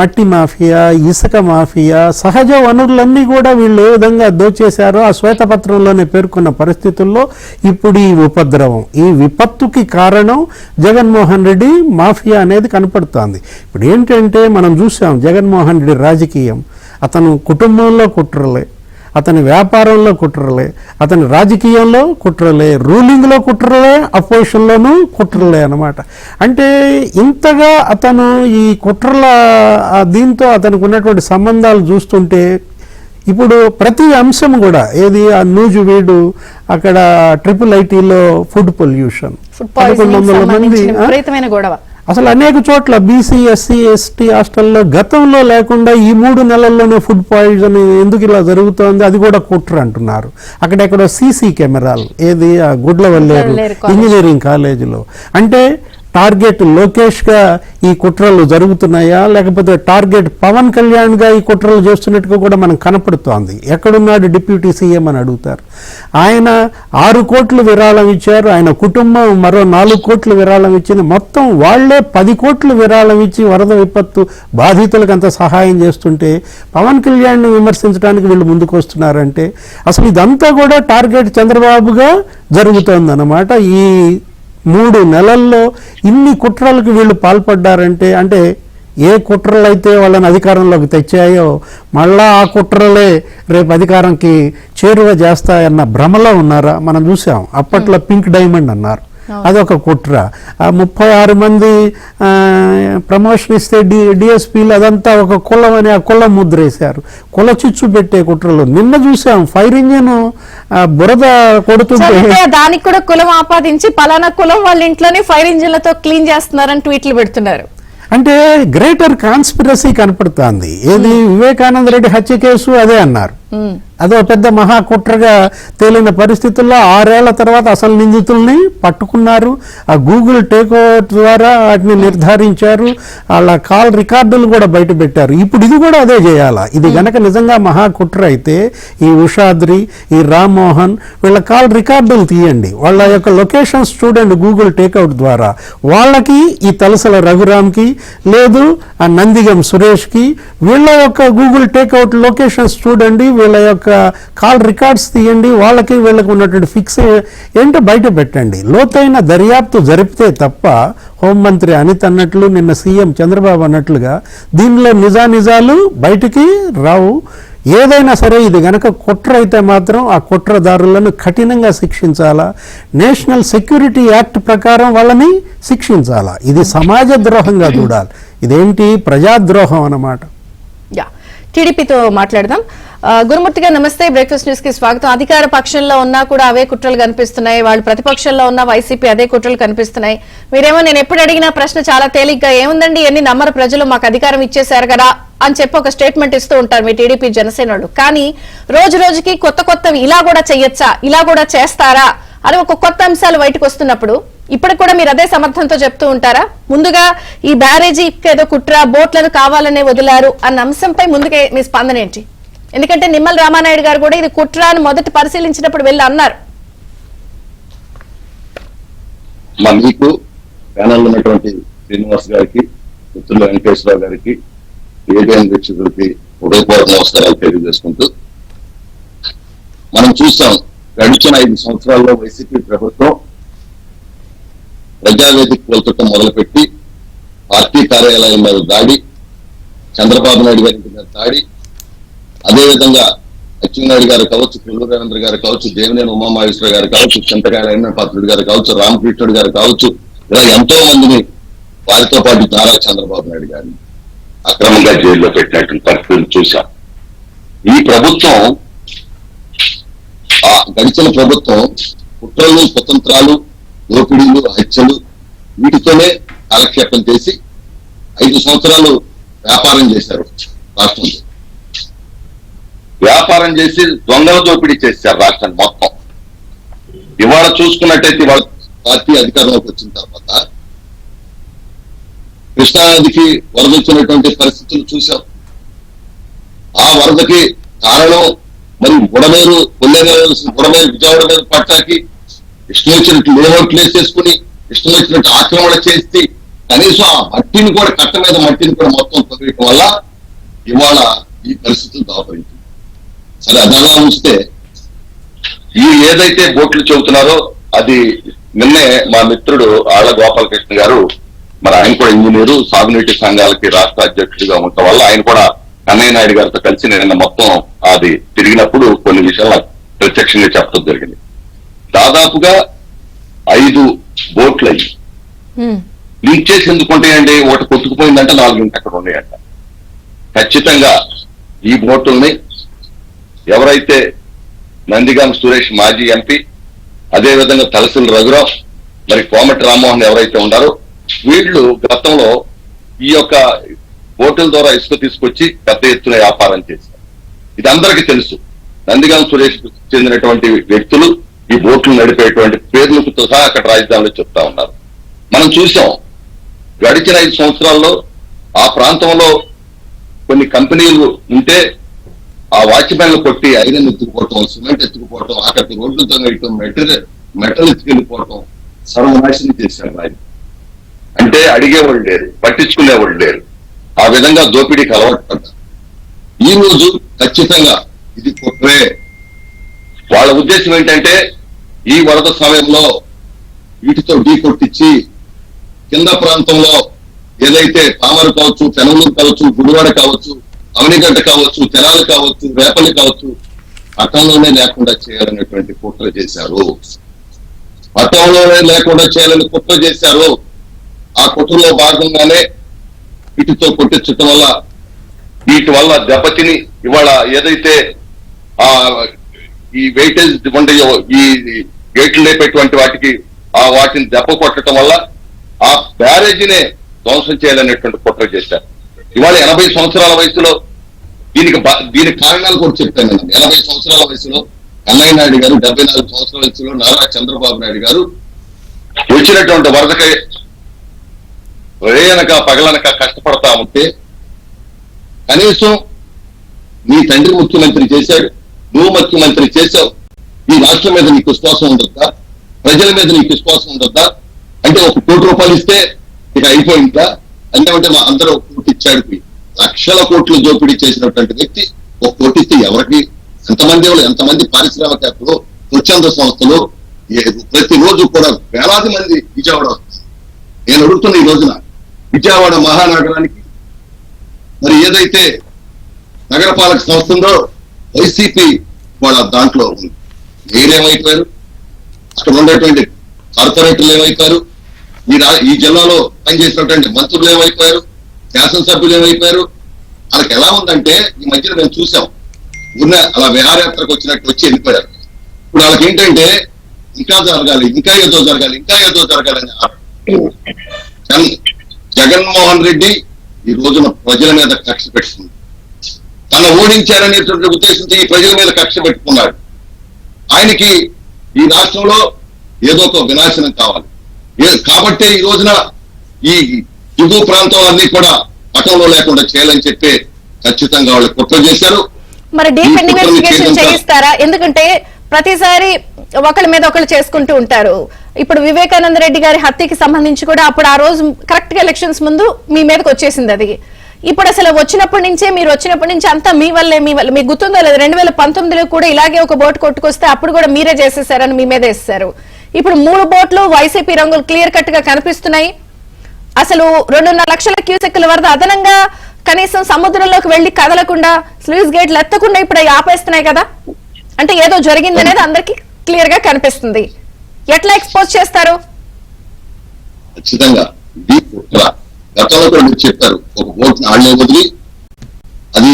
S2: మట్టి మాఫియా, ఇసుక మాఫియా, సహజ వనరులన్నీ కూడా వీళ్ళు ఏ విధంగా దోచేశారో ఆ శ్వేతపత్రంలోనే పేర్కొన్న పరిస్థితుల్లో ఇప్పుడు ఈ ఉపద్రవం, ఈ విపత్తుకి కారణం జగన్మోహన్ రెడ్డి మాఫియా అనేది కనపడుతోంది. ఇప్పుడు ఏంటంటే మనం చూసాం జగన్మోహన్ రెడ్డి రాజకీయం, అతను కుటుంబంలో కుట్రలే, అతని వ్యాపారంలో కుట్రలే, అతని రాజకీయంలో కుట్రలే, రూలింగ్లో కుట్రలే, అపోజిషన్లోనూ కుట్రలే అన్నమాట. అంటే ఇంతగా అతను ఈ కుట్రల దీంతో అతనికి ఉన్నటువంటి సంబంధాలు చూస్తుంటే ఇప్పుడు ప్రతి అంశం కూడా ఆ నూజువీడు అక్కడ IIITలో ఫుడ్ పొల్యూషన్, 1100 మంది అసలు అనేక చోట్ల బీసీ ఎస్సీ ఎస్టీ హాస్టల్లో గతంలో లేకుండా ఈ 3 నెలల్లోనే ఫుడ్ పాయిజన్ ఎందుకు ఇలా జరుగుతోంది? అది కూడా కుట్ర అంటున్నారు. అక్కడెక్కడో సీసీ కెమెరాలు ఆ గుడ్లవల్లేరు ఇంజనీరింగ్ కాలేజీలో. అంటే టార్గెట్ లోకేష్గా ఈ కుట్రలు జరుగుతున్నాయా, లేకపోతే టార్గెట్ పవన్ కళ్యాణ్గా ఈ కుట్రలు చేస్తున్నట్టుగా కూడా మనకు కనపడుతోంది. ఎక్కడున్నాడు డిప్యూటీ సీఎం అని అడుగుతారు. ఆయన 6 కోట్లు విరాళం ఇచ్చారు, ఆయన కుటుంబం మరో 4 కోట్లు విరాళం ఇచ్చింది. మొత్తం వాళ్లే 10 కోట్లు విరాళం ఇచ్చి వరద విపత్తు బాధితులకు అంత సహాయం చేస్తుంటే పవన్ కళ్యాణ్ని విమర్శించడానికి వీళ్ళు ముందుకు వస్తున్నారంటే అసలు ఇదంతా కూడా టార్గెట్ చంద్రబాబుగా జరుగుతోందన్నమాట. ఈ 3 నెలల్లో ఇన్ని కుట్రలకు వీళ్ళు పాల్పడ్డారంటే, అంటే ఏ కుట్రలు అయితే వాళ్ళని అధికారంలోకి తెచ్చాయో మళ్ళా ఆ కుట్రలే రేపు అధికారంకి చేరువ చేస్తాయన్న భ్రమలో ఉన్నారా? మనం చూసాం అప్పట్లో పింక్ డైమండ్ అన్నారు, అదొక కుట్ర. 36 మంది ప్రమోషన్ ఇస్తే డిఎస్పీలు అదంతా ఒక కులం అని ఆ కులం ముద్ర వేశారు. కుల చిచ్చు పెట్టే కుట్రలు నిన్న చూసాం. ఫైర్ ఇంజిన్ బురద కొడుతుంటే
S1: దానికి కూడా కులం ఆపాదించి పలానా కులం వాళ్ళ ఇంట్లోనే ఫైర్ ఇంజిన్లతో క్లీన్ చేస్తున్నారని ట్వీట్లు పెడుతున్నారు.
S2: అంటే గ్రేటర్ కాన్స్పిరసీ కనపడుతోంది. వివేకానంద రెడ్డి హత్య కేసు అదే అన్నారు. అదో పెద్ద మహాకుట్రగా తేలిన పరిస్థితుల్లో 6 ఏళ్ల తర్వాత అసలు నిందితుల్ని పట్టుకున్నారు. ఆ గూగుల్ టేక్ ఓవర్ ద్వారా వాటిని నిర్ధారించారు. వాళ్ళ కాల్ రికార్డులు కూడా బయట పెట్టారు. ఇప్పుడు ఇది కూడా అదే చేయాలా. ఇది గనక నిజంగా మహాకుట్ర అయితే ఈ ఉషాద్రి, ఈ రామ్మోహన్ వీళ్ళ కాల్ రికార్డులు తీయండి, వాళ్ళ యొక్క లొకేషన్స్ చూడండి గూగుల్ టేక్అవుట్ ద్వారా. వాళ్ళకి ఈ తలసల రఘురామ్కి లేదు ఆ నందిగం సురేష్కి వీళ్ళ యొక్క గూగుల్ టేక్అవుట్ లొకేషన్స్ చూడండి, వీళ్ళ యొక్క కాల్ రికార్డ్స్ తీయండి, వాళ్ళకి వీళ్ళకి ఉన్నటువంటి ఫిక్స్ ఏంటో బయట పెట్టండి. లోతైన దర్యాప్తు జరిపితే తప్ప హోంమంత్రి అనిత్ అన్నట్లు, నిన్న సీఎం చంద్రబాబు అన్నట్లుగా దీనిలో నిజానిజాలు బయటికి రావు. ఏదైనా సరే ఇది గనక కుట్ర అయితే మాత్రం ఆ కుట్రదారులను కఠినంగా శిక్షించాలా. నేషనల్ సెక్యూరిటీ యాక్ట్ ప్రకారం వాళ్ళని శిక్షించాలా. ఇది సమాజ ద్రోహంగా చూడాలి. ఇదేంటి ప్రజాద్రోహం అన్నమాట.
S1: టీడీపీతో మాట్లాడదాం. గురుమూర్తి గారు నమస్తే, బ్రేక్ఫాస్ట్ న్యూస్ కి స్వాగతం. అధికార పక్షంలో ఉన్నా కూడా అవే కుట్రలు కనిపిస్తున్నాయి, వాళ్ళు ప్రతిపక్షంలో ఉన్న వైసీపీ అదే కుట్రలు కనిపిస్తున్నాయి. మీరేమో నేను ఎప్పుడు అడిగిన ప్రశ్న చాలా తేలిగ్గా ఏముందండి ఎన్ని నమ్మరు ప్రజలు మాకు అధికారం ఇచ్చేశారు కదా అని చెప్పి ఒక స్టేట్మెంట్ ఇస్తూ ఉంటారు మీ టీడీపీ జనసేనలు. కానీ రోజు రోజుకి కొత్తవి ఇలా కూడా చెయ్యొచ్చా, ఇలా కూడా చేస్తారా అని ఒక కొత్త అంశాలు బయటకు వస్తున్నప్పుడు ఇప్పటికి కూడా మీరు అదే సమర్థంతో చెప్తూ ఉంటారా? ముందుగా ఈ బ్యారేజీకి ఏదో కుట్ర, బోట్లను కావాలనే వదిలారు అన్న అంశంపై ముందుకే మీ స్పందన ఏంటి? ఎందుకంటే నిమ్మల రామానాయుడు గారు కూడా ఇది కుట్ర అని మొదటి పరిశీలించినప్పుడు వెళ్ళి అన్నారు.
S3: మీకు ప్యానల్ ఉన్నటువంటి శ్రీనివాస్ గారికి, మిత్రులు వెంకటేశ్వరరావు గారికి, ఏబిఎన్ వీక్షకులకి హృదయపూర్వక నమస్కారాలు తెలియజేసుకుంటూ, మనం చూసాం గడిచిన 5 సంవత్సరాల్లో వైసీపీ ప్రభుత్వం ప్రజావేదిక కోల్చటం మొదలుపెట్టి పార్టీ కార్యాలయం మీద దాడి, చంద్రబాబు నాయుడు గారి మీద దాడి, అదేవిధంగా అచ్చెన్నాయుడు గారు కావచ్చు, కొల్లూరు రవీంద్ర గారు కావచ్చు, దేవినేని ఉమామహేశ్వర గారు కావచ్చు, చింతకాయల పాత్రుడు గారు కావచ్చు, రామకృష్ణుడు గారు కావచ్చు, ఇలా ఎంతో మందిని వారితో పాటు నారా చంద్రబాబు నాయుడు గారిని అక్రమంగా జైల్లో పెట్టినట్టు పరిస్థితులు చూశాం. ఈ ప్రభుత్వం గడిచిన ప్రభుత్వం కుట్రలు, కుతంత్రాలు, దోపిడీలు, హత్యలు వీటితోనే కాలక్షేపం చేసి 5 సంవత్సరాలు వ్యాపారం చేశారు. రాష్ట్రంలో వ్యాపారం చేసి దొంగల దోపిడీ చేశారు రాష్ట్రాన్ని మొత్తం. ఇవాళ చూసుకున్నట్టయితే వాళ్ళ పార్టీ అధికారంలోకి వచ్చిన తర్వాత కృష్ణానదికి వరద వచ్చినటువంటి పరిస్థితులు చూశాం. ఆ వరదకి కారణం మరి బుడమేరు, బుడమేరు విజయవాడ మీద పట్టాకి ఇష్టం వచ్చినట్టు లేఅవుట్లు వేసేసుకుని ఇష్టం వచ్చినట్టు ఆక్రమణ చేసి కనీసం ఆ మట్టిని కూడా కట్ట మీద మట్టిని కూడా మొత్తం తొలగడం వల్ల ఇవాళ ఈ పరిస్థితులు దాపరించింది. సరే అదలా ఉంచితే ఈ ఏదైతే బోట్లు చెబుతున్నారో అది నిన్నే మా మిత్రుడు ఆళ్ల గోపాలకృష్ణ గారు, మరి ఆయన కూడా ఇంజనీరు, సాగునీటి సంఘాలకి రాష్ట్ర అధ్యక్షుడిగా ఉండటం వల్ల ఆయన కూడా కన్నయ్య నాయుడు గారితో కలిసి నిన్న మొత్తం అది తిరిగినప్పుడు కొన్ని విషయాలు ప్రత్యక్షంగా చెప్పడం జరిగింది. దాదాపుగా 5 బోట్లు అయ్యి లీక్ చేసి ఎందుకుంటాయండి, ఒకటి కొట్టుకుపోయిందంటే 4 ఇంటి అక్కడ ఉన్నాయంట. ఖచ్చితంగా ఈ బోట్లని ఎవరైతే నందిగాం సురేష్ మాజీ ఎంపీ, అదేవిధంగా తలసిల రఘురావు, మరి కోమటి రామ్మోహన్ ఎవరైతే ఉన్నారో వీళ్ళు గతంలో ఈ యొక్క బోటుల ద్వారా ఇసుక తీసుకొచ్చి పెద్ద ఎత్తున వ్యాపారం చేశారు. ఇది అందరికీ తెలుసు. నందిగాం సురేష్ చెందినటువంటి వ్యక్తులు ఈ బోట్లు నడిపేటువంటి పేర్లతో సహా అక్కడ రాజధానిలో చెప్తా ఉన్నారు. మనం చూసాం గడిచిన 5 సంవత్సరాల్లో ఆ ప్రాంతంలో కొన్ని కంపెనీలు ఉంటే ఆ వాచ్మెన్లు కొట్టి ఐరన్ ఎత్తుకుపోవటం, సిమెంట్ ఎత్తుకుపోవటం, అక్కడికి రోడ్లతో వేయటం, మెటల్ ఎత్తుకెళ్ళిపోవటం సర్వనాశనం చేశారు. ఆయన అంటే అడిగేవాళ్ళు లేరు, పట్టించుకునేవాళ్ళు లేరు. ఆ విధంగా దోపిడీకి అలవాటు పడ్డారు. ఈ రోజు ఖచ్చితంగా ఇది కుట్రే. వాళ్ళ ఉద్దేశం ఏంటంటే ఈ వరద సమయంలో వీటితో ఢీ కొట్టించి కింద ప్రాంతంలో ఏదైతే పామరు కావచ్చు, పెనమలూరు కావచ్చు, గుడివాడ కావచ్చు, అవనిగడ్డ కావచ్చు, తెనాలి కావచ్చు, రేపల్లి కావచ్చు, పట్టణంలోనే లేకుండా చేయాలనేటువంటి కుట్ర చేశారు. పట్టణంలోనే లేకుండా చేయాలని కుట్ర చేశారు. ఆ కుట్రలో భాగంగానే వీటితో కొట్టించటం వల్ల వీటి వల్ల దెబ్బతిని ఇవాళ ఏదైతే ఆ ఈ వెయిటేజ్ ఉంటాయో ఈ గేట్లు లేపేటువంటి వాటికి వాటిని దెబ్బ కొట్టడం వల్ల ఆ బ్యారేజీనే ధ్వంసం చేయాలనేటువంటి కుట్ర చేశారు. ఇవాళ 80 సంవత్సరాల వయసులో దీనికి కారణాలు కూడా చెప్పాను నేను. 80 సంవత్సరాల వయసులో కన్నయ్య నాయుడు గారు, 74 సంవత్సరాల వయసులో నారా చంద్రబాబు నాయుడు గారు వచ్చినటువంటి వరదకై రేయనక పగలనక కష్టపడతా ఉంటే కనీసం నీ తండ్రి ముఖ్యమంత్రి చేశాడు, నువ్వు ముఖ్యమంత్రి చేశావు, ఈ రాష్ట్రం మీద నీకు విశ్వాసం ఉండొద్దా, ప్రజల మీద నీకు విశ్వాసం ఉండొద్దా? అంటే 1 కోటి రూపాయలు ఇస్తే ఇక అయిపోయిందా? అంటే మా అందరూ 1 కోటి ఇచ్చాడు. లక్షల కోట్లు దోపిడీ చేసినటువంటి వ్యక్తి 1 కోటి ఇస్తే ఎవరికి? ఎంతమంది పారిశ్రామికవేత్తలు, స్వచ్ఛంద సంస్థలు ప్రతిరోజు కూడా వేలాది మంది విజయవాడ వస్తారు. నేను అడుగుతున్న ఈ రోజున విజయవాడ మహానగరానికి మరి ఏదైతే నగరపాలక సంస్థ ఉందో వైసీపీ వాళ్ళ దాంట్లో ఉంది. మీరేమైపోయారు? అక్కడ ఉండేటువంటి కార్పొరేటర్లు ఏమైపోయారు? ఈ జిల్లాలో పనిచేసినటువంటి మంత్రులు ఏమైపోయారు? శాసనసభ్యులు ఏమైపోయారు? వాళ్ళకి ఎలా ఉందంటే ఈ మధ్యన మేము చూసాం, అలా విహారయాత్రకు వచ్చినట్టు వచ్చి వెళ్ళిపోయారు. ఇప్పుడు వాళ్ళకి ఏంటంటే ఇంకా జరగాలి, ఇంకా ఏదో జరగాలి అని. జగన్మోహన్ రెడ్డి ఈ రోజున ప్రజల మీద కక్ష పెట్టుకుంది. తను ఓడించారనేటువంటి ఉద్దేశంతో ఈ ప్రజల మీద కక్ష పెట్టుకున్నాడు. ఆయనకి ఈ రాష్ట్రంలో ఏదో ఒక వినాశనం కావాలి కాబట్టి ఈ రోజున ఈ దిగువ ప్రాంతం అన్ని కూడా పటంలో లేకుండా చేయాలని చెప్పి ఖచ్చితంగా వాళ్ళు కుట్ర చేశారు.
S1: మరి డీప్ ఇన్వెస్టిగేషన్ చేయిస్తారా? ఎందుకంటే ప్రతిసారి ఒకళ్ళ మీద ఒకళ్ళు చేసుకుంటూ ఉంటారు. ఇప్పుడు వివేకానంద రెడ్డి గారి హత్యకి సంబంధించి కూడా అప్పుడు ఆ రోజు కరెక్ట్ గా ఎలక్షన్స్ ముందు మీ మీదకి వచ్చేసింది అది. ఇప్పుడు అసలు మీరు వచ్చినప్పటి నుంచి అంతా మీ వల్లే మీకు గుర్తుందో లేదు, 2019లో కూడా ఇలాగే ఒక బోట్ కొట్టుకొస్తే అప్పుడు కూడా మీరే చేసేసారని మీ మీద వేసేసారు. ఇప్పుడు 3 బోట్లు వైసీపీ రంగులు క్లియర్ కట్ గా కనిపిస్తున్నాయి. అసలు 2.5 లక్షల క్యూసెక్కుల వరద అదనంగా కనీసం సముద్రంలోకి వెళ్లి కదలకుండా స్లూయిస్ గేట్లు ఎత్తకుండా ఇప్పుడు ఆపేస్తున్నాయి కదా. అంటే ఏదో జరిగిందనేది అందరికి క్లియర్ గా కనిపిస్తుంది. ఎట్లా ఎక్స్పోజ్ చేస్తారు?
S3: ఖచ్చితంగా గతంలో కూడా మీరు చెప్పారు, ఒక బోట్ ఆడలే వదిలి అది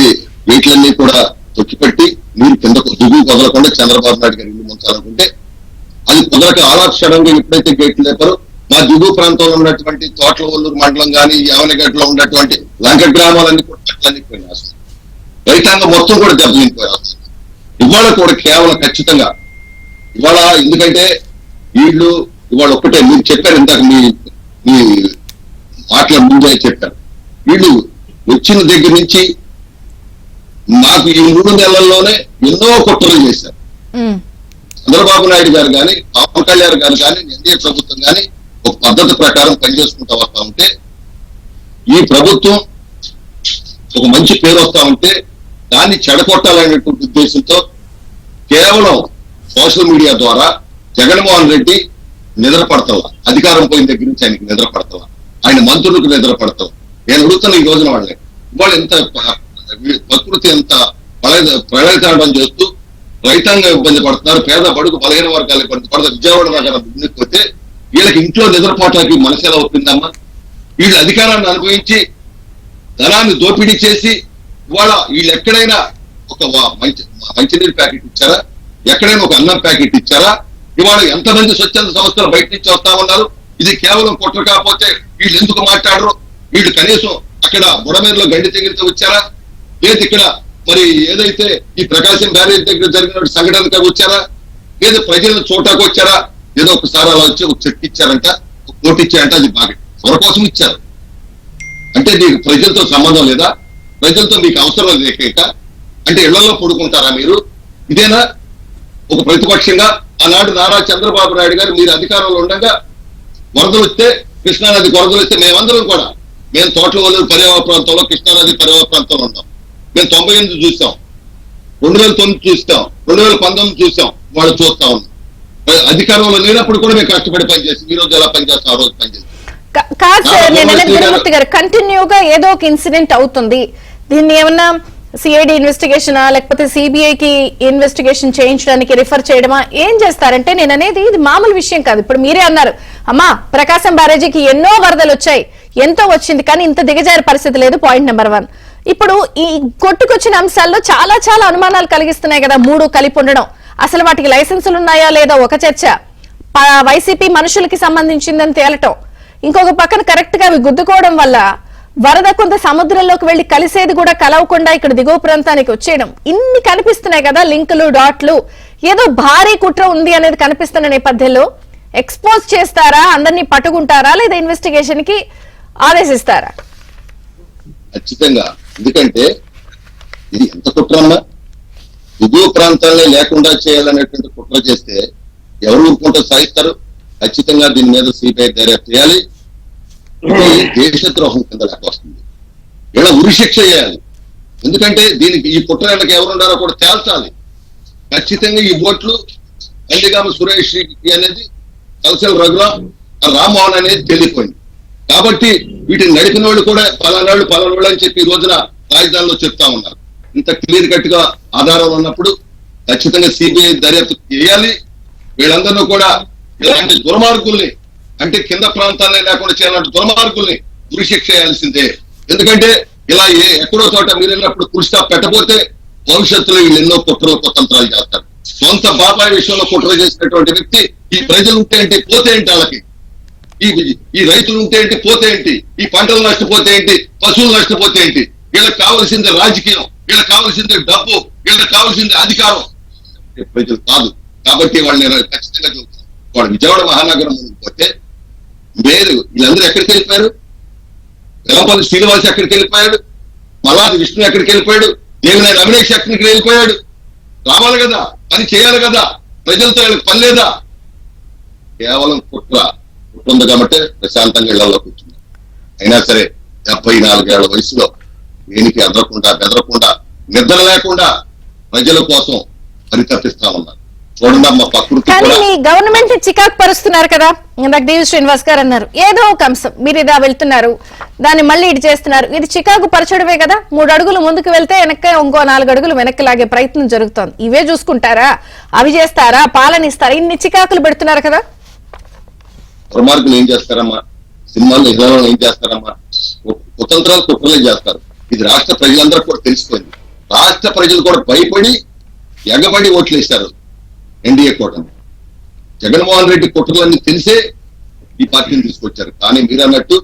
S3: గేట్లన్నీ కూడా తొక్కిపెట్టి నీరు కిందకు దిగువ కదలకుండా చంద్రబాబు నాయుడు గారు ఇల్లు ముంచాలనుకుంటే అది కుదరక ఆలాక్షణంగా ఎప్పుడైతే గేట్లు లేపారో మా దిగువ ప్రాంతంలో ఉన్నటువంటి తోటలవల్లూరు మండలం కానీ యావనగడ్డలో ఉన్నటువంటి లంక గ్రామాలన్నీ కూడా చెట్లన్నీ పోయిన వస్తాయి. రైతాంగం మొత్తం కూడా దెబ్బతినిపోయి వస్తుంది. ఇవాళ కూడా కేవలం ఖచ్చితంగా ఇవాళ ఎందుకంటే వీళ్ళు ఇవాళ ఒక్కటే మీరు చెప్పారు, ఇందాక మీ మాటల ముందే చెప్పారు, వీళ్ళు వచ్చిన దగ్గర నుంచి మాకు ఈ 3 నెలల్లోనే ఎన్నో కుట్రలు చేశారు. చంద్రబాబు నాయుడు గారు కానీ, పవన్ కళ్యాణ్ గారు కానీ, ఎన్డీఏ ప్రభుత్వం కానీ ఒక పద్ధతి ప్రకారం పనిచేసుకుంటూ వస్తా ఉంటే ఈ ప్రభుత్వం ఒక మంచి పేరు వస్తా ఉంటే దాన్ని చెడగొట్టాలనేటువంటి ఉద్దేశంతో కేవలం సోషల్ మీడియా ద్వారా జగన్మోహన్ రెడ్డి నిద్రపడతావా, అధికారం పోయిన దగ్గర నుంచి ఆయనకి నిద్రపడతావా, ఆయన మంత్రులకు నిద్రపడతావు. నేను అడుగుతున్న ఈ రోజున వాళ్ళు ఎంత ప్రకృతి ఎంత ప్రళయతాండం చేస్తూ రైతాంగం ఇబ్బంది పడుతున్నారు, పేద బడుగు బలహీన వర్గాలు ఇబ్బంది పడుతున్నారు. విజయవాడ నగరం ముందుకుపోతే వీళ్ళకి ఇంట్లో నిద్రపోవటానికి మనసు ఎలా అవుతుందమ్మా? వీళ్ళు అధికారాన్ని అనుభవించి ధనాన్ని దోపిడీ చేసి ఇవాళ వీళ్ళు ఎక్కడైనా ఒక మంచినీరు ప్యాకెట్ ఇచ్చారా? ఎక్కడైనా ఒక అన్నం ప్యాకెట్ ఇచ్చారా? ఇవాళ ఎంతమంది స్వచ్ఛంద సంస్థలు బయట నుంచి వస్తా ఉన్నారు. ఇది కేవలం కుట్ర కాకపోతే వీళ్ళు ఎందుకు మాట్లాడరు? వీళ్ళు కనీసం అక్కడ బుడమేరులో గండి తెగిరితో వచ్చారా? లేదు ఇక్కడ మరి ఏదైతే ఈ ప్రకాశం బ్యారేజ్ దగ్గర జరిగిన సంఘటనగా వచ్చారా? లేదు ప్రజలను చూడటానికి వచ్చారా? ఏదో ఒకసారి అలా వచ్చి ఒక చెట్టు ఇచ్చారంట, ఒక కోటి ఇచ్చారంట, అది బాగా ఎవరి కోసం ఇచ్చారు అంటే నీకు ప్రజలతో సంబంధం లేదా? ప్రజలతో మీకు అవసరం లేక అంటే ఇళ్లలో పడుకుంటారా మీరు? ఇదేనా ఒక ప్రతిపక్షంగా? ఆనాడు నారా చంద్రబాబు నాయుడు గారు మీరు అధికారంలో ఉండగా వరదలు వస్తే, కృష్ణానదికి వరదలు వస్తే మేమందరం కూడా మేము తోటలవల్లూరు పర్యావరణ ప్రాంతంలో, కృష్ణానది పర్యావరణ ప్రాంతంలో ఉన్నాం. మేము 98 చూస్తాం, 2009 చూస్తాం, 2019 చూస్తాం, వాళ్ళు చూస్తా ఉన్నాం. అధికారంలో లేనప్పుడు కూడా మేము కష్టపడి పనిచేస్తాం. ఈ రోజు ఎలా పనిచేస్తాం, ఆ రోజు పనిచేస్తాం.
S1: కాదు సార్, నేను గురుమూర్తి గారు కంటిన్యూగా ఏదో ఒక ఇన్సిడెంట్ అవుతుంది. దీన్ని ఏమన్నా సిఐడి ఇన్వెస్టిగేషన్ లేకపోతే సిబిఐకి ఇన్వెస్టిగేషన్ చేయించడానికి రిఫర్ చేయడమా, ఏం చేస్తారంటే నేను అనేది ఇది మామూలు విషయం కాదు. ఇప్పుడు మీరే అన్నారు, అమ్మా ప్రకాశం బ్యారేజీకి ఎన్నో వరదలు వచ్చాయి, ఎంతో వచ్చింది, కానీ ఇంత దిగజారే పరిస్థితి లేదు. Point number 1. ఇప్పుడు ఈ కొట్టుకొచ్చిన అంశాల్లో చాలా చాలా అనుమానాలు కలిగిస్తున్నాయి కదా 3 కలిపి ఉండడం. అసలు వాటికి లైసెన్సులు ఉన్నాయా లేదా ఒక చర్చ, వైసీపీ మనుషులకి సంబంధించిందని తేలటం, ఇంకొక పక్కన కరెక్ట్ గా అవి గుద్దుకోవడం వల్ల వరద కొంత సముద్రంలోకి వెళ్లి కలిసేది కూడా కలవకుండా ఇక్కడ దిగువ ప్రాంతానికి వచ్చేయడం, ఇన్ని కనిపిస్తున్నాయి కదా లింకులు డాట్లు. ఏదో భారీ కుట్ర ఉంది అనేది కనిపిస్తున్న నేపథ్యంలో ఎక్స్పోజ్ చేస్తారా, అందరినీ పట్టుకుంటారా, లేదా ఇన్వెస్టిగేషన్ కి ఆదేశిస్తారా?
S3: ఖచ్చితంగా. ఎందుకంటే ఇది ఎంత కుట్ర అన్నా దిగువ ప్రాంతాలనే లేకుండా చేయాలనేటువంటి కుట్ర చేస్తే ఎవరు ఊరుకుంటూ సాగిస్తారు? ఖచ్చితంగా దీని మీద సిబిఐ దర్యాప్తు చేయాలి. ఇది దేశద్రోహం కింద లెక్క వస్తుంది. ఇలా ఉరిశిక్ష చేయాలి. ఎందుకంటే దీనికి ఈ కుట్ర వెనక ఎవరున్నారో కూడా తేల్చాలి. ఖచ్చితంగా ఈ బోట్లు నందిగామ సురేష్ అనేది కల్సల్ రఘురాం రామ్మోహన్ అనేది తెలియపోయింది. కాబట్టి వీటిని నడిపిన వాళ్ళు కూడా పలానాళ్ళు అని చెప్పి ఈ రోజున రాజధానిలో చెప్తా ఉన్నారు. ఇంత క్లియర్ కట్ గా ఆధారాలు ఉన్నప్పుడు ఖచ్చితంగా సిబిఐ దర్యాప్తు చేయాలి. వీళ్ళందరినీ కూడా ఇలాంటి దుర్మార్గుల్ని, అంటే కింద ప్రాంతాలనే లేకుండా చేయాలంటే దుర్మార్గుల్ని ఉరిశిక్ష చేయాల్సిందే. ఎందుకంటే ఇలా ఎక్కడో చోట మీరు వెళ్ళినప్పుడు ఫుల్ స్టాప్ పెట్టబోతే భవిష్యత్తులో వీళ్ళు ఎన్నో కుట్రలు కుతంత్రాలు చేస్తారు. సొంత బాబాయ్ విషయంలో కుట్ర చేసినటువంటి వ్యక్తి ఈ ప్రజలు ఉంటే ఏంటి పోతే ఏంటి, వాళ్ళకి ఈ రైతులు ఉంటే ఏంటి పోతే ఏంటి, ఈ పంటలు నష్టపోతే ఏంటి, పశువులు నష్టపోతే ఏంటి. వీళ్ళకి కావాల్సింది రాజకీయం, వీళ్ళకి కావాల్సింది డబ్బు, వీళ్ళకి కావాల్సింది అధికారం, ప్రజలు కాదు. కాబట్టి వాళ్ళని ఖచ్చితంగా చూస్తారు. వాడు విజయవాడ మహానగరం పోతే వేరు వీళ్ళందరూ ఎక్కడికి వెళ్ళిపోయారు? వెలంపల్లి శ్రీనివాస్ ఎక్కడికి వెళ్ళిపోయాడు? మల్లాది విష్ణు ఎక్కడికి వెళ్ళిపోయాడు? దేవినేని రమేష్ ఎక్కడికి వెళ్ళిపోయాడు? రావాలి కదా, పని చేయాలి కదా, ప్రజలతో వీళ్ళకి పని లేదా? కేవలం కుట్ర ఉంది కాబట్టి ప్రశాంతంగా ఇళ్లలో కూర్చున్నారు. అయినా సరే 74 ఏళ్ల వయసులో దేనికి బెదరకుండా నిద్ర లేకుండా ప్రజల కోసం పరితపిస్తా ఉన్నారు. చూడండి అమ్మ ప్రకృతి కూడా.
S1: గవర్నమెంట్ చికాకు పరుస్తున్నారు కదా, ఇందాక దేవి శ్రీనివాస్ గారు అన్నారు. ఏదో ఒక అంశం మీరు ఇదా వెళ్తున్నారు, దాన్ని మళ్ళీ ఇటు చేస్తున్నారు. ఇది చికాకు పరచడమే కదా. 3 అడుగులు ముందుకు వెళ్తే వెనక్కి ఇంకో 4 అడుగులు వెనక్కి లాగే ప్రయత్నం జరుగుతోంది. ఇవే చూసుకుంటారా, అవి చేస్తారా, పాలనిస్తారా? ఇన్ని చికాకులు పెడుతున్నారు కదా.
S3: దుర్మార్గులు ఏం చేస్తారమ్మా? సినిమాల్లో హీరోలు ఏం చేస్తారమ్మా? కుతంత్రాలు కుట్రలే చేస్తారు. ఇది రాష్ట్ర ప్రజలందరూ కూడా తెలిసిపోయింది. రాష్ట్ర ప్రజలు కూడా భయపడి ఎగబడి ఓట్లు వేశారు ఎన్డీఏ కూటమి. జగన్మోహన్ రెడ్డి కుట్రలన్నీ తెలిసే ఈ పార్టీని తీసుకొచ్చారు. కానీ మీరు అన్నట్టు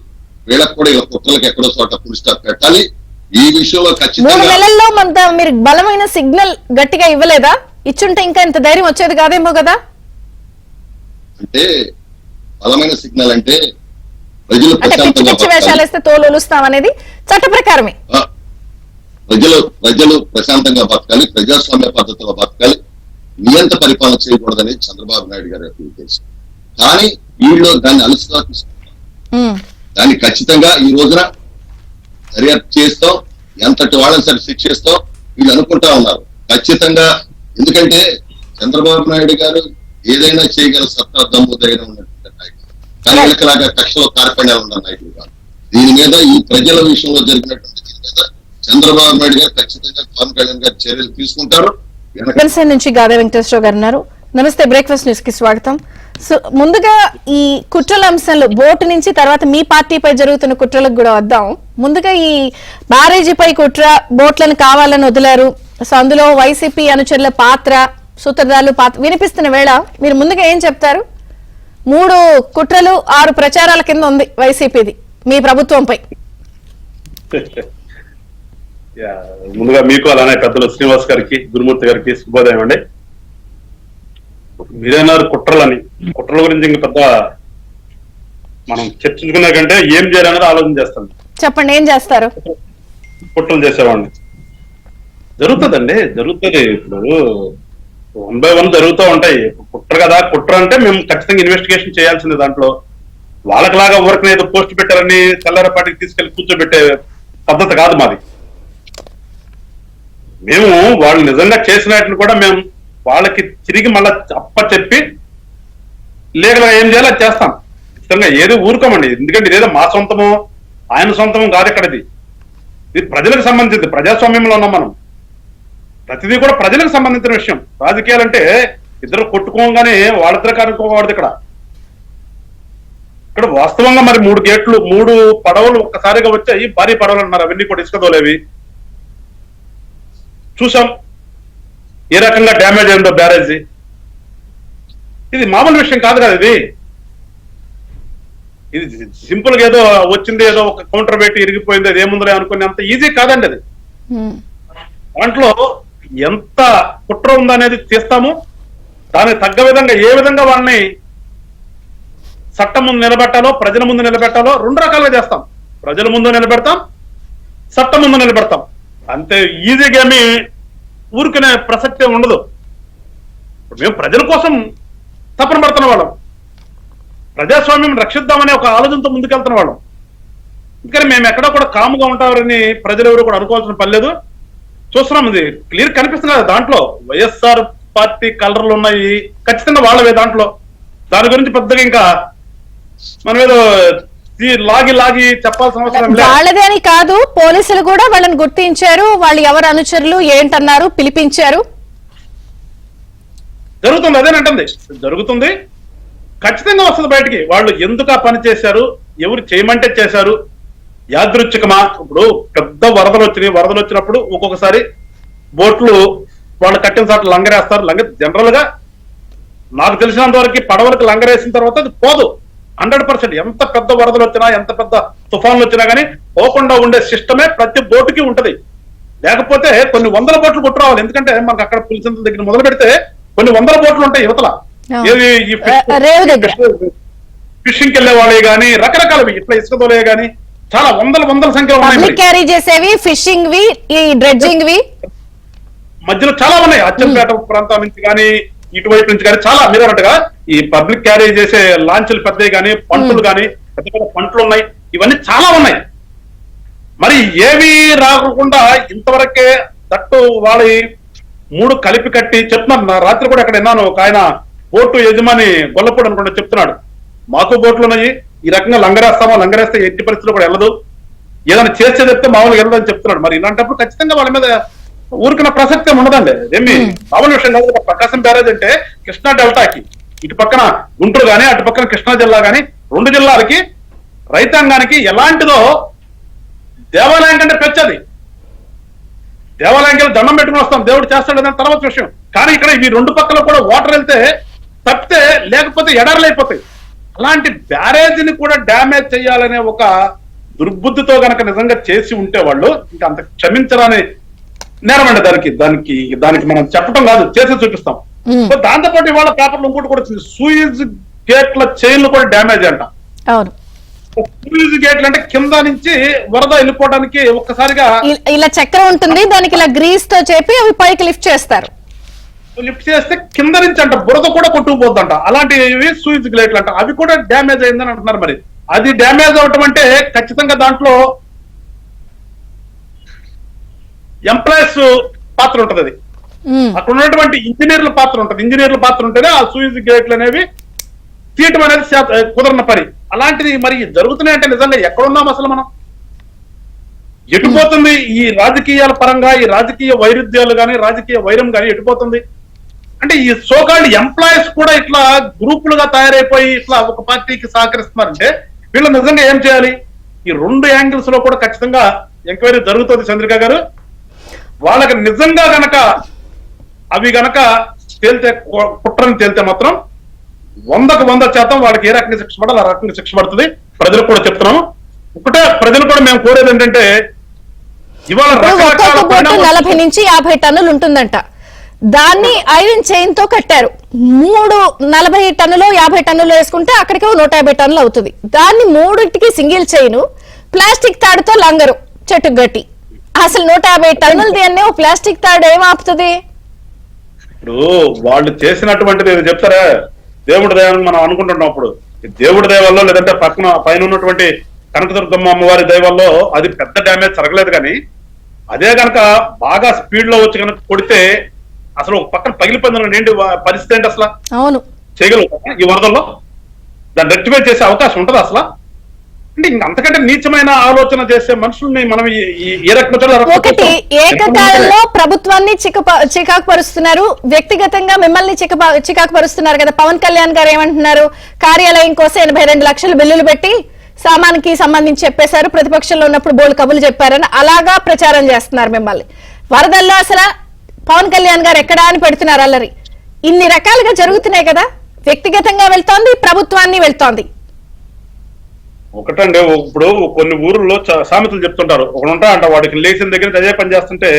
S3: వీళ్ళకి కూడా ఇలా కుట్రలకు ఎక్కడో చోట ఫుల్ స్టాప్ పెట్టాలి. ఈ విషయంలో
S1: 3
S3: ఖచ్చితంగా
S1: నెలల్లో మీరు బలమైన సిగ్నల్ గట్టిగా ఇవ్వలేదా? ఇచ్చుంటే ఇంకా ఇంత ధైర్యం వచ్చేది కాదేమో కదా.
S3: అంటే బలమైన సిగ్నల్ అంటే ప్రజలు ప్రశాంతంగా
S1: వేషాలేస్తే తోలుస్తాం అనేది చట్ట ప్రకారమే.
S3: ప్రజలు ప్రశాంతంగా బతకాలి, ప్రజాస్వామ్య పద్ధతిలో బతకాలి, నియంత పరిపాలన చేయకూడదనేది చంద్రబాబు నాయుడు గారి యొక్క ఉద్దేశం. కానీ వీళ్ళు దాన్ని అలసిగా తీసుకుంటారు. దాన్ని ఖచ్చితంగా ఈ రోజున దర్యాప్తు చేస్తాం, ఎంతటి వాళ్ళని సరే శిక్షిస్తాం వీళ్ళు అనుకుంటా ఉన్నారు. ఖచ్చితంగా. ఎందుకంటే చంద్రబాబు నాయుడు గారు ఏదైనా చేయగల సత్తా దమ్ము ధైర్యం ఉన్నటువంటి నాయకుడు. కానీ వీళ్ళకిలాగా కక్షలో కార్పణ్యాలు ఉన్న నాయకుడు కాదు. దీని మీద ఈ ప్రజల విషయంలో జరిగినటువంటి దీని మీద చంద్రబాబు నాయుడు గారు ఖచ్చితంగా పవన్ కళ్యాణ్ గారు చర్యలు తీసుకుంటారు.
S1: జనసేన నుంచి గాదే వెంకటేశ్వరరావు గారు ఉన్నారు. నమస్తే, బ్రేక్ఫాస్ట్ న్యూస్ కి స్వాగతం. సో ముందుగా ఈ కుట్రల అంశంలో బోటు నుంచి తర్వాత మీ పార్టీపై జరుగుతున్న కుట్రలకు కూడా వద్దాం. ముందుగా ఈ బ్యారేజీపై కుట్ర, బోట్లను కావాలని వదిలారు. సో అందులో వైసీపీ అనుచరుల పాత్ర, సూత్రధారులు పాత్ర వినిపిస్తున్న వేళ మీరు ముందుగా ఏం చెప్తారు? 3 కుట్రలు 6 ప్రచారాల కింద ఉంది వైసీపీది మీ ప్రభుత్వంపై.
S4: ముందుగా మీకు అలానే పెద్దలు శ్రీనివాస్ గారికి, గురుమూర్తి గారికి శుభోదయం అండి. మీరేనారు కుట్రలని, కుట్రల గురించి ఇంక పెద్ద మనం చర్చించుకునే కంటే ఏం చేయాలనేది ఆలోచన చేస్తాం.
S1: చెప్పండి, ఏం చేస్తారు?
S4: కుట్రలు చేసేవాడిని జరుగుతుంది. ఇప్పుడు 1 by 1 జరుగుతూ ఉంటాయి. కుట్ర కదా, కుట్ర అంటే మేము ఖచ్చితంగా ఇన్వెస్టిగేషన్ చేయాల్సిందే. దాంట్లో వాళ్ళకిలాగా ఊరికి ఏదో పోస్ట్ పెట్టాలని తెల్లారపాటికి తీసుకెళ్లి కూర్చోబెట్టే పద్ధతి కాదు మాది. మేము వాళ్ళు నిజంగా చేసినట్లు కూడా మేము వాళ్ళకి తిరిగి మళ్ళా చెప్పి లీగల్ గా ఏం చేయాలో చేస్తాం. ఖచ్చితంగా ఏదో ఊరుకోమండి. ఎందుకంటే ఇదేదో మా సొంతమో ఆయన సొంతమో కాదు. ఇక్కడ ఇది ప్రజలకు సంబంధించింది. ప్రజాస్వామ్యంలో ఉన్నాం మనం. ప్రతిదీ కూడా ప్రజలకు సంబంధించిన విషయం. రాజకీయాలంటే ఇద్దరు కొట్టుకోగానే వాళ్ళిద్దరు కనుక్కోకూడదు. ఇక్కడ వాస్తవంగా మరి 3 గేట్లు 3 పడవలు ఒక్కసారిగా వచ్చాయి. భారీ పడవలు అన్నారు. అవన్నీ కూడా ఇసుక తోలేవి చూసాం. ఏ రకంగా డ్యామేజ్ అయిందో బ్యారేజీ. ఇది మామూలు విషయం కాదు కదా. ఇది ఇది సింపుల్ గా ఏదో వచ్చింది, ఏదో ఒక కౌంటర్ పెట్టి ఇరిగిపోయింది, అది ఏముందో అనుకునే అంత ఈజీ కాదండి అది. దాంట్లో ఎంత కుట్ర ఉందనేది తీస్తాము. దానికి తగ్గ విధంగా ఏ విధంగా వాళ్ళని చట్టం ముందు నిలబెట్టాలో, ప్రజల ముందు నిలబెట్టాలో 2 రకాలుగా చేస్తాం. ప్రజల ముందు నిలబెడతాం, చట్టం ముందు నిలబెడతాం. అంతే ఈజీగా ఏమి ఊరుకునే ప్రసక్తే ఉండదు. మేము ప్రజల కోసం తపన పడుతున్న వాళ్ళం, ప్రజాస్వామ్యం రక్షిద్దామనే ఒక ఆలోచనతో ముందుకెళ్తున్న వాళ్ళం. అందుకని మేము ఎక్కడో కూడా కాముగా ఉంటారని ప్రజలు ఎవరు కూడా అనుకోవాల్సిన పని లేదు. చూస్తున్నాం, ఇది క్లియర్ కనిపిస్తుంది కదా. దాంట్లో వైఎస్ఆర్ పార్టీ కలర్లు ఉన్నాయి, ఖచ్చితంగా వాళ్ళవే దాంట్లో. దాని గురించి పెద్దగా ఇంకా మనం ఏదో లాగి చెప్పాల్సిన అవసరం లేదు.
S1: వాళ్ళదే అని కాదు, పోలీసులు కూడా వాళ్ళని గుర్తించారు. వాళ్ళు ఎవరు అనుచరులు ఏంటన్నారు, పిలిపించారు.
S4: జరుగుతుంది, అదేనంటుంది, జరుగుతుంది. ఖచ్చితంగా వస్తుంది బయటికి. వాళ్ళు ఎందుకు ఆ పని చేశారు, ఎవరు చేయమంటే చేశారు, యాదృచ్ఛికమా. ఇప్పుడు పెద్ద వరదలు వచ్చినప్పుడు ఒక్కొక్కసారి బోట్లు వాళ్ళు కట్టిన సార్లు లంగరేస్తారు. జనరల్ గా నాకు తెలిసినంత వరకు పడవలకు లంగరేసిన తర్వాత అది పోదు 100%. ఎంత పెద్ద వరదలు వచ్చినా, ఎంత పెద్ద తుఫాన్లు వచ్చినా కానీ పోకుండా ఉండే సిస్టమే ప్రతి బోటుకి ఉంటది. లేకపోతే కొన్ని 100 బోట్లు కొట్టు రావాలి. ఎందుకంటే మనకు అక్కడ పులిసింత దగ్గర మొదలు పెడితే కొన్ని 100 బోట్లు ఉంటాయి యువతల. ఫిషింగ్ వెళ్ళే వాళ్ళే గానీ, రకరకాలవి ఇట్లా ఇసుక తోలే గానీ చాలా వందల సంఖ్యలో ఉన్నాయి.
S1: క్యారీ చేసేవి, ఫిషింగ్ వి, ఈ డ్రెడ్జింగ్ వి
S4: మధ్యలో చాలా ఉన్నాయి. అచ్చంపేట ప్రాంతం నుంచి కానీ, ఇటువైపు నుంచి కానీ చాలా మీరు అన్నట్టుగా ఈ పబ్లిక్ క్యారీ చేసే లాంచ్లు పెద్దవి కానీ, పంటలు కానీ పెద్ద పెద్ద పంటలు ఉన్నాయి. ఇవన్నీ చాలా ఉన్నాయి. మరి ఏవి రాకుండా ఇంతవరకే తట్టు వాళ్ళ 3 కలిపి కట్టి చెప్తున్నారు. నా రాత్రి కూడా ఇక్కడ విన్నాను, ఒక ఆయన బోటు యజమాని గొల్లపూడి అనుకుంటా చెప్తున్నాడు, మాకు బోట్లు ఉన్నాయి, ఈ రకంగా లంగరేస్తే ఎట్టి పరిస్థితుల్లో కూడా వెళ్ళదు, ఏదైనా చేస్తే చెప్తే మామూలుగా వెళ్ళదని చెప్తున్నాడు. మరి ఇలాంటప్పుడు ఖచ్చితంగా వాళ్ళ మీద ఊరికిన ప్రసక్తి ఉండదండి. ఏమి మామూలు విషయం కాదు. ప్రకాశం బ్యారేజ్ అంటే కృష్ణా డెల్టాకి ఇటు పక్కన గుంటూరు గానీ, అటు పక్కన కృష్ణా జిల్లా గానీ, 2 జిల్లాలకి రైతాంగానికి ఎలాంటిదో దేవాలయం కంటే పెంచది. దేవాలయంకి వెళ్ళి దండం పెట్టుకుని వస్తాం, దేవుడు చేస్తాడు అనే తర్వాత విషయం. కానీ ఇక్కడ ఈ 2 పక్కల కూడా వాటర్ వెళ్తే తప్పితే, లేకపోతే ఎడారులు అయిపోతాయి. అలాంటి బ్యారేజీని కూడా డ్యామేజ్ చేయాలనే ఒక దుర్బుద్ధితో గనక నిజంగా చేసి ఉంటే వాళ్ళు ఇంకా అంత క్షమించరాని నేరమండి. దానికి మనం చెప్పడం కాదు, చేసి చూపిస్తాం. దాంతో పాటు ఇవాళ పేపర్లు ఇంకోటి కూడా వచ్చింది, సూయిజ్ గేట్ల చైన్లు కూడా డ్యామేజ్ అంట.
S1: అవును,
S4: సూయిజ్ గేట్లు అంటే కింద నుంచి వరద వెళ్ళిపోవడానికి ఒక్కసారిగా
S1: ఇలా చక్రం ఉంటుంది, దానికి ఇలా గ్రీస్ తో చెప్పి అవి పైకి లిఫ్ట్ చేస్తారు.
S4: లిఫ్ట్ చేస్తే కింద నుంచి అంట బురద కూడా కొట్టుకుపోద్దంట. అలాంటివి సూయిజ్ గేట్లు అంట, అవి కూడా డ్యామేజ్ అయిందని అంటున్నారు. మరి అది డ్యామేజ్ అవటం అంటే ఖచ్చితంగా దాంట్లో ఎంప్లాయీస్ పాత్ర ఉంటది. అది అక్కడ ఉన్నటువంటి ఇంజనీర్ల పాత్ర ఉంటది. ఇంజనీర్ల పాత్ర ఉంటేనే ఆ సూయిజ్ గేట్లు అనేవి తీయటం అనేది కుదరన పని. అలాంటిది మరి జరుగుతున్నాయంటే నిజంగా ఎక్కడున్నాం అసలు మనం? ఎటుపోతుంది ఈ రాజకీయాల పరంగా? ఈ రాజకీయ వైరుధ్యాలు గానీ, రాజకీయ వైరం గానీ ఎటుపోతుంది అంటే ఈ సోకాల్డ్ ఎంప్లాయీస్ కూడా ఇట్లా గ్రూపులుగా తయారైపోయి ఇట్లా ఒక పార్టీకి సహకరిస్తున్నారంటే వీళ్ళు నిజంగా ఏం చేయాలి? ఈ 2 యాంగిల్స్ లో కూడా ఖచ్చితంగా ఎంక్వైరీ జరుగుతుంది చంద్రిక గారు. వాళ్ళకి నిజంగా గనక అవి గనక తేలితే, కుట్రని తేలితే మాత్రం 100% వాళ్ళకి ఏ రకంగా శిక్ష పడాలి ఆ రకంగా శిక్ష పడుతుంది. ప్రజలకు కూడా చెప్తున్నాము. ఒకటే ప్రజలు కూడా మేము కోరేది ఏంటంటే, ఇవాళ
S1: 40 నుంచి 50 టన్నులు ఉంటుందంట. దాన్ని ఐరన్ చైన్ తో కట్టారు. 40 టన్నులు 50 టన్నులు వేసుకుంటే అక్కడికి 150 టన్నులు అవుతుంది. దాన్ని 3టికి సింగిల్ చైన్, ప్లాస్టిక్ తాడుతో లంగరు చెట్టు గట్టి. అసలు 150 టన్నులు దేన్ని ప్లాస్టిక్ తాడు ఏం ఆపుతుంది?
S4: ఇప్పుడు వాళ్ళు చేసినటువంటిది చెప్తారా, దేవుడి దయని మనం అనుకుంటున్నప్పుడు దేవుడి దయవల్లో లేదంటే పైన ఉన్నటువంటి కనకదుర్గమ్మ అమ్మవారి దయవల్లో అది పెద్ద డ్యామేజ్ జరగలేదు. కానీ అదే కనుక బాగా స్పీడ్ లో వచ్చి కనుక కొడితే అసలు ఒక పక్కన పగిలిపోయింది ఏంటి పరిస్థితి ఏంటి అసలు?
S1: అవును,
S4: చేయగలుగుతాం ఈ వరదల్లో? దాన్ని రెక్టిఫై చేసే అవకాశం ఉంటుంది అసలు? అంటే అంతకంటే నీచమైన ఆలోచన చేసే మనుషుల్ని మనం ఏ రకంగా
S1: ఒకటి ఏకకాలంలో ప్రభుత్వాన్ని చికాకు పరుస్తున్నారు, వ్యక్తిగతంగా మిమ్మల్ని చికాకు పరుస్తున్నారు కదా. పవన్ కళ్యాణ్ గారు ఏమంటున్నారు, కార్యాలయం కోసం 82 లక్షలు బిల్లులు పెట్టి సామాన్కి సంబంధించి చెప్పేశారు, ప్రతిపక్షంలో ఉన్నప్పుడు బోల్డ్ కబులు చెప్పారని అలాగా ప్రచారం చేస్తున్నారు మిమ్మల్ని. వరదల్లో అసలు పవన్ కళ్యాణ్ గారు ఎక్కడా అని పెడుతున్నారు అల్లరి. ఇన్ని రకాలుగా జరుగుతున్నాయి కదా, వ్యక్తిగతంగా వెళ్తోంది, ప్రభుత్వాన్ని వెళ్తోంది.
S4: ఒకటండి, ఇప్పుడు కొన్ని ఊర్లో సామెతలు చెప్తుంటారు. ఒకడు ఉంటాడంట, వాడికి లేచిన దగ్గర నుంచి అదే పని చేస్తుంటే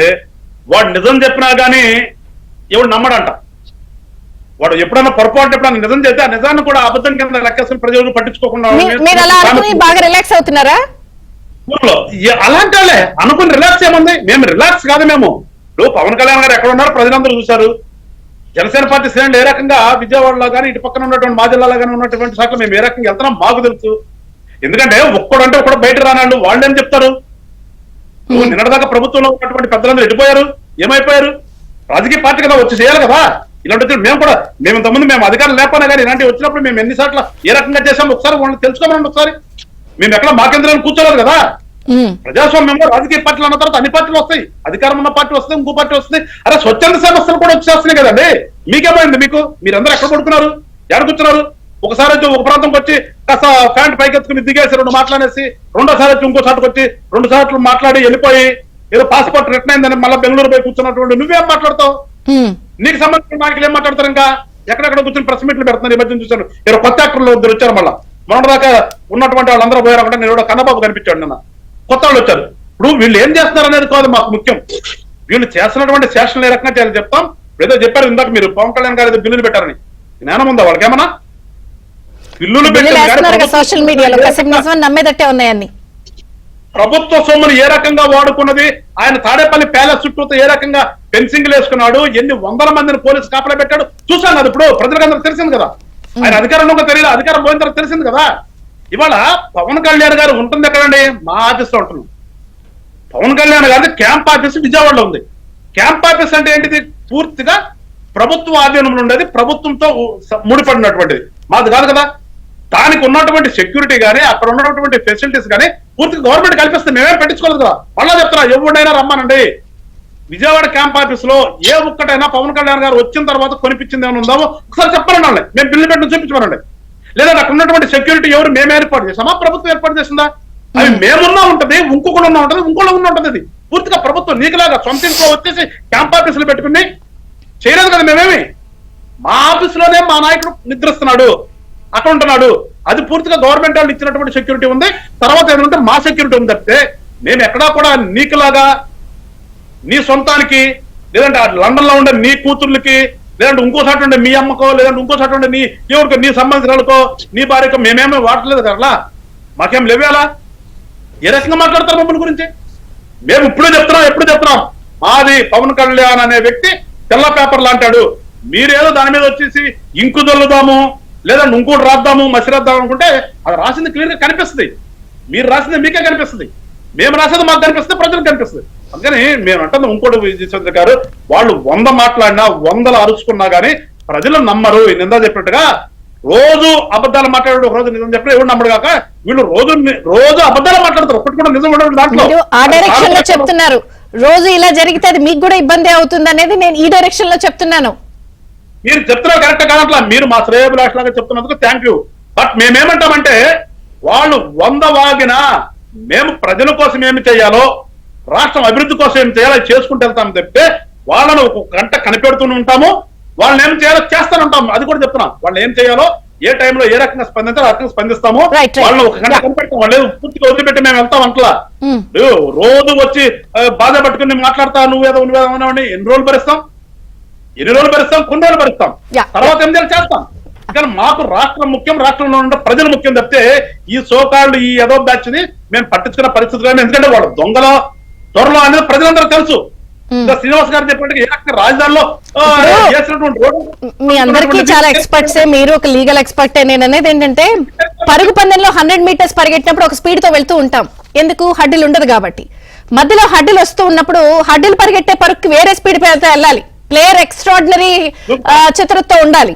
S4: వాడు నిజం చెప్పినా గానీ ఎవడు నమ్మడంట. వాడు ఎప్పుడైనా పొరపాటు ఎప్పుడైనా నిజం చేస్తే ఆ నిజాన్ని కూడా అబద్ధం కింద లెక్కేసుకుని ప్రజలు పట్టించుకోకుండా
S1: మీరు అలా అనుకుని బాగా రిలాక్స్ అవుతున్నారా?
S4: ఊర్లో అలాంటి వాళ్ళే అనుకుని రిలాక్స్ ఏముంది? మేము రిలాక్స్ కాదు. మేము ఇప్పుడు పవన్ కళ్యాణ్ గారు ఎక్కడ ఉన్నారు ప్రజలందరూ చూశారు. జనసేన పార్టీ శ్రేణులు ఏ రకంగా విజయవాడలో కానీ ఇటు పక్కన ఉన్నటువంటి మా జిల్లాలో కానీ ఉన్నటువంటి శాఖ మేము ఏ రకంగా వెళ్తున్నాం మాకు తెలుసు. ఎందుకంటే ఒక్కడంటే ఒక్కడు బయట రానాళ్ళు వాళ్ళు ఏం చెప్తారు? నిన్నటిదాకా ప్రభుత్వంలో ఉన్నటువంటి పెద్దలందరూ ఎడిపోయారు, ఏమైపోయారు? రాజకీయ పార్టీ కదా వచ్చి చేయాలి కదా. ఇలాంటి మేము ఇంతకుముందు మేము అధికారులు లేకపోయినా కానీ ఇలాంటివి వచ్చినప్పుడు మేము ఎన్నిసార్లు ఏ రకంగా చేసాము ఒకసారి వాళ్ళని తెలుసుకోమని. ఒకసారి మేము ఎక్కడ మా కేంద్రాన్ని కూర్చోలేదు కదా. ప్రజాస్వామ్యంలో రాజకీయ పార్టీలు అన్న తర్వాత అన్ని పార్టీలు వస్తాయి. అధికారం ఉన్న పార్టీ వస్తుంది, ఇంకో పార్టీ వస్తుంది. అరే స్వచ్ఛంద సంస్థలు కూడా వచ్చేస్తున్నాయి కదండి. మీకేమైంది? మీరు అందరూ ఎక్కడ పడుకున్నారు? ఎక్కడ కూర్చున్నారు? ఒకసారి వచ్చి ఒక ప్రాంతంకి వచ్చి కాస్త ప్యాంట్ పైకెత్తుకుని దిగేసి 2 మాట్లాడేసి, రెండోసారి వచ్చి ఇంకో చాటుకు వచ్చి 2 సార్లు మాట్లాడి వెళ్ళిపోయి ఏదో పాస్పోర్ట్ రిటర్న్ అయిందని మళ్ళీ బెంగళూరు పోయి కూర్చున్నటువంటి నువ్వేం మాట్లాడతావు? నీకు సంబంధించిన నాయకులు ఏం మాట్లాడతారు? ఇంకా ఎక్కడెక్కడ కూర్చొని ప్రెస్ మీట్లు పెడుతున్నారు. ఈ మధ్యన చూశాను కొత్త యాక్టర్లు వచ్చారు. మళ్ళీ మొన్నదాకా ఉన్నటువంటి వాళ్ళందరూ పోయారు. అంటే నేను కన్నబాబు కనిపించాడు నిన్న. కొత్త వాళ్ళు వచ్చారు. ఇప్పుడు వీళ్ళు ఏం చేస్తున్నారు అనేది కాదు మాకు ముఖ్యం. వీళ్ళు చేస్తున్నటువంటి శాసనలు ఏ రకంగా చేయాలి చెప్తాం. ఏదో చెప్పారు ఇందాక మీరు, పవన్ కళ్యాణ్ గారు ఏదో బిల్లులు పెట్టారని. జ్ఞానం ఉందా వాళ్ళకి? ఏమన్నా బిల్లులు పెట్టారు
S1: సోషల్ మీడియాలో నమ్మేదట్టే ఉన్నాయని.
S4: ప్రభుత్వ సొమ్మును ఏ రకంగా వాడుకున్నది, ఆయన తాడేపల్లి ప్యాలెస్ చుట్టూతో ఏ రకంగా ఫెన్సింగ్లు వేసుకున్నాడు, ఎన్ని వందల మందిని పోలీసు కాపలా పెట్టాడు చూసాను. అది ఇప్పుడు ప్రజలకు తెలిసింది కదా. ఆయన అధికారంలో తెలియదు, అధికారం పోయిన తర్వాత తెలిసింది కదా. ఇవాళ పవన్ కళ్యాణ్ గారు ఉంటుంది ఎక్కడండి? మా ఆఫీస్ లో ఉంటున్నాం. పవన్ కళ్యాణ్ గారి క్యాంప్ ఆఫీస్ విజయవాడలో ఉంది. క్యాంప్ ఆఫీస్ అంటే ఏంటిది? పూర్తిగా ప్రభుత్వ ఆధీనంలో ఉండేది, ప్రభుత్వంతో ముడిపడినటువంటిది. మాది కాదు కదా. దానికి ఉన్నటువంటి సెక్యూరిటీ కానీ అక్కడ ఉన్నటువంటి ఫెసిలిటీస్ కానీ పూర్తిగా గవర్నమెంట్ కల్పిస్తే మేమేం పెట్టించుకోలేదు కదా. మళ్ళా చెప్తున్నా, ఎవడైనా రమ్మానండి. విజయవాడ క్యాంప్ ఆఫీస్ లో ఏ ఒక్కటైనా పవన్ కళ్యాణ్ గారు వచ్చిన తర్వాత కొనిపించింది ఏమైనా ఉందామో ఒకసారి చెప్పాలండి. మేము బిల్లు పెట్టి చూపించమనండి. లేదా అక్కడ ఉన్నటువంటి సెక్యూరిటీ ఎవరు మేము ఏర్పాటు చేసామా, ప్రభుత్వం ఏర్పాటు చేసిందా? అది మేమున్నా ఉంటది, ఇంకొకటి ఉన్నా ఉంటది, ఇంకోళ్ళు ఉన్నా ఉంటది. అది పూర్తిగా ప్రభుత్వం నీకులాగా సొంత ఇంట్లో వచ్చేసి క్యాంప్ ఆఫీసులు పెట్టుకుని చేయలేదు కదా. మేమేమి మా ఆఫీసులోనే మా నాయకుడు నిద్రిస్తున్నాడు, అక్కడ ఉంటున్నాడు. అది పూర్తిగా గవర్నమెంట్ వాళ్ళు ఇచ్చినటువంటి సెక్యూరిటీ ఉంది. తర్వాత ఏదంటే మా సెక్యూరిటీ ఉంది తప్పితే మేము ఎక్కడా కూడా నీకులాగా నీ సొంతానికి, లేదంటే లండన్ లో ఉండే నీ కూతుర్లకి, లేదంటే ఇంకోసారి ఉండే మీ అమ్మకో, లేదంటే ఇంకోసారి ఉండే నీ ఎవరికో, నీ సంబంధించాలకో, నీ భార్యకో మేమేమీ వాడలేదు కదా. మాకేం లేవేలా? ఏ రకంగా మాట్లాడతారు మమ్మల్ని గురించి? మేము ఎప్పుడు చెప్తున్నాం మాది పవన్ కళ్యాణ్ అనే వ్యక్తి తెల్ల పేపర్లు అంటాడు. మీరేదో దాని మీద వచ్చేసి ఇంకు దొల్లుదాము, లేదంటే ఇంకోటి రాద్దాము, మసి రాద్దాం అనుకుంటే అది రాసింది క్లియర్ గా కనిపిస్తుంది. మీరు రాసింది మీకే కనిపిస్తుంది, మేము రాసేది మాకు కనిపిస్తుంది, ప్రజలకు కనిపిస్తుంది. అందుకని మేము అంటుంది ఇంకోటి విజయచంద్ర గారు, వాళ్ళు 100 మాట్లాడినా 100 అరుచుకున్నా గానీ ప్రజలు నమ్మరు. నిందా చెప్పినట్టుగా రోజు అబద్ధాలు మాట్లాడు, ఒక రోజు నిజం చెప్పిన ఎవరు నమ్మడు కాక వీళ్ళు రోజు అబద్ధాలు మాట్లాడతారు. ఒకటి కూడా నిజం ఉండదు దాంట్లో.
S1: ఆ డైరెక్షన్ లో చెప్తున్నారు, రోజు ఇలా జరిగితే అది మీకు కూడా ఇబ్బంది అవుతుంది అనేది నేను ఈ డైరెక్షన్ లో చెప్తున్నాను.
S4: మీరు చెప్తున్నారు కరెక్ట్ కాదట్లా. మీరు మా శ్రేయభిలాషలాగా చెప్తున్నందుకు థ్యాంక్ యూ. బట్ మేమేమంటామంటే వాళ్ళు 100 వాగినా మేము ప్రజల కోసం ఏమి చేయాలో, రాష్ట్రం అభివృద్ధి కోసం ఏం చేయాలో చేసుకుంటూ వెళ్తాం తప్పితే వాళ్ళను ఒక గంట కనిపెడుతూనే ఉంటాము. వాళ్ళని ఏం చేయాలో చేస్తాను ఉంటాం. అది కూడా చెప్తున్నాం. వాళ్ళు ఏం చేయాలో, ఏ టైంలో ఏ రకంగా స్పందించాలో ఆ రకంగా స్పందిస్తాము. వాళ్ళని ఒక గంట కనిపెడతాం. వాళ్ళు పూర్తిగా వదిలిపెట్టి మేము వెళ్తాం అంటలా. రోజు వచ్చి బాధ పట్టుకుని మాట్లాడతా నువ్వేదో అని ఎన్ని రోజులు భరిస్తాం? కొన్ని రోజులు భరిస్తాం. తర్వాత ఏం చేయాలి చేస్తాం. కానీ మాకు రాష్ట్రం ముఖ్యం, రాష్ట్రంలో ఉన్న ప్రజలు ముఖ్యం తప్పితే ఈ సోకాళ్ళు ఈ ఏదో బ్యాచ్ ని మేము పట్టించుకున్న పరిస్థితులు. ఎందుకంటే వాళ్ళు దొంగలో త్వరలో అనేది ప్రజలందరూ తెలుసు. శ్రీనివాస్ గారు చెప్పినట్టు ఏ రకంగా రాజధానిలో
S1: మీ అందరికీ చాలా ఎక్స్పర్ట్స్, మీరు ఒక లీగల్ ఎక్స్పర్ట్. నేను అనేది ఏంటంటే పరుగు పందెంలో 100 మీటర్స్ పరిగెట్టినప్పుడు ఒక స్పీడ్ తో వెళ్తూ ఉంటాం. ఎందుకు? హడ్డిల్ ఉండదు కాబట్టి. మధ్యలో హడ్డిల్ వస్తూ ఉన్నప్పుడు హడ్డిల్ పరిగెట్టే పరుగుకి వేరే స్పీడ్ పేరుతో వెళ్ళాలి. ప్లేయర్ ఎక్స్ట్రాడినరీ చిత్రతో ఉండాలి.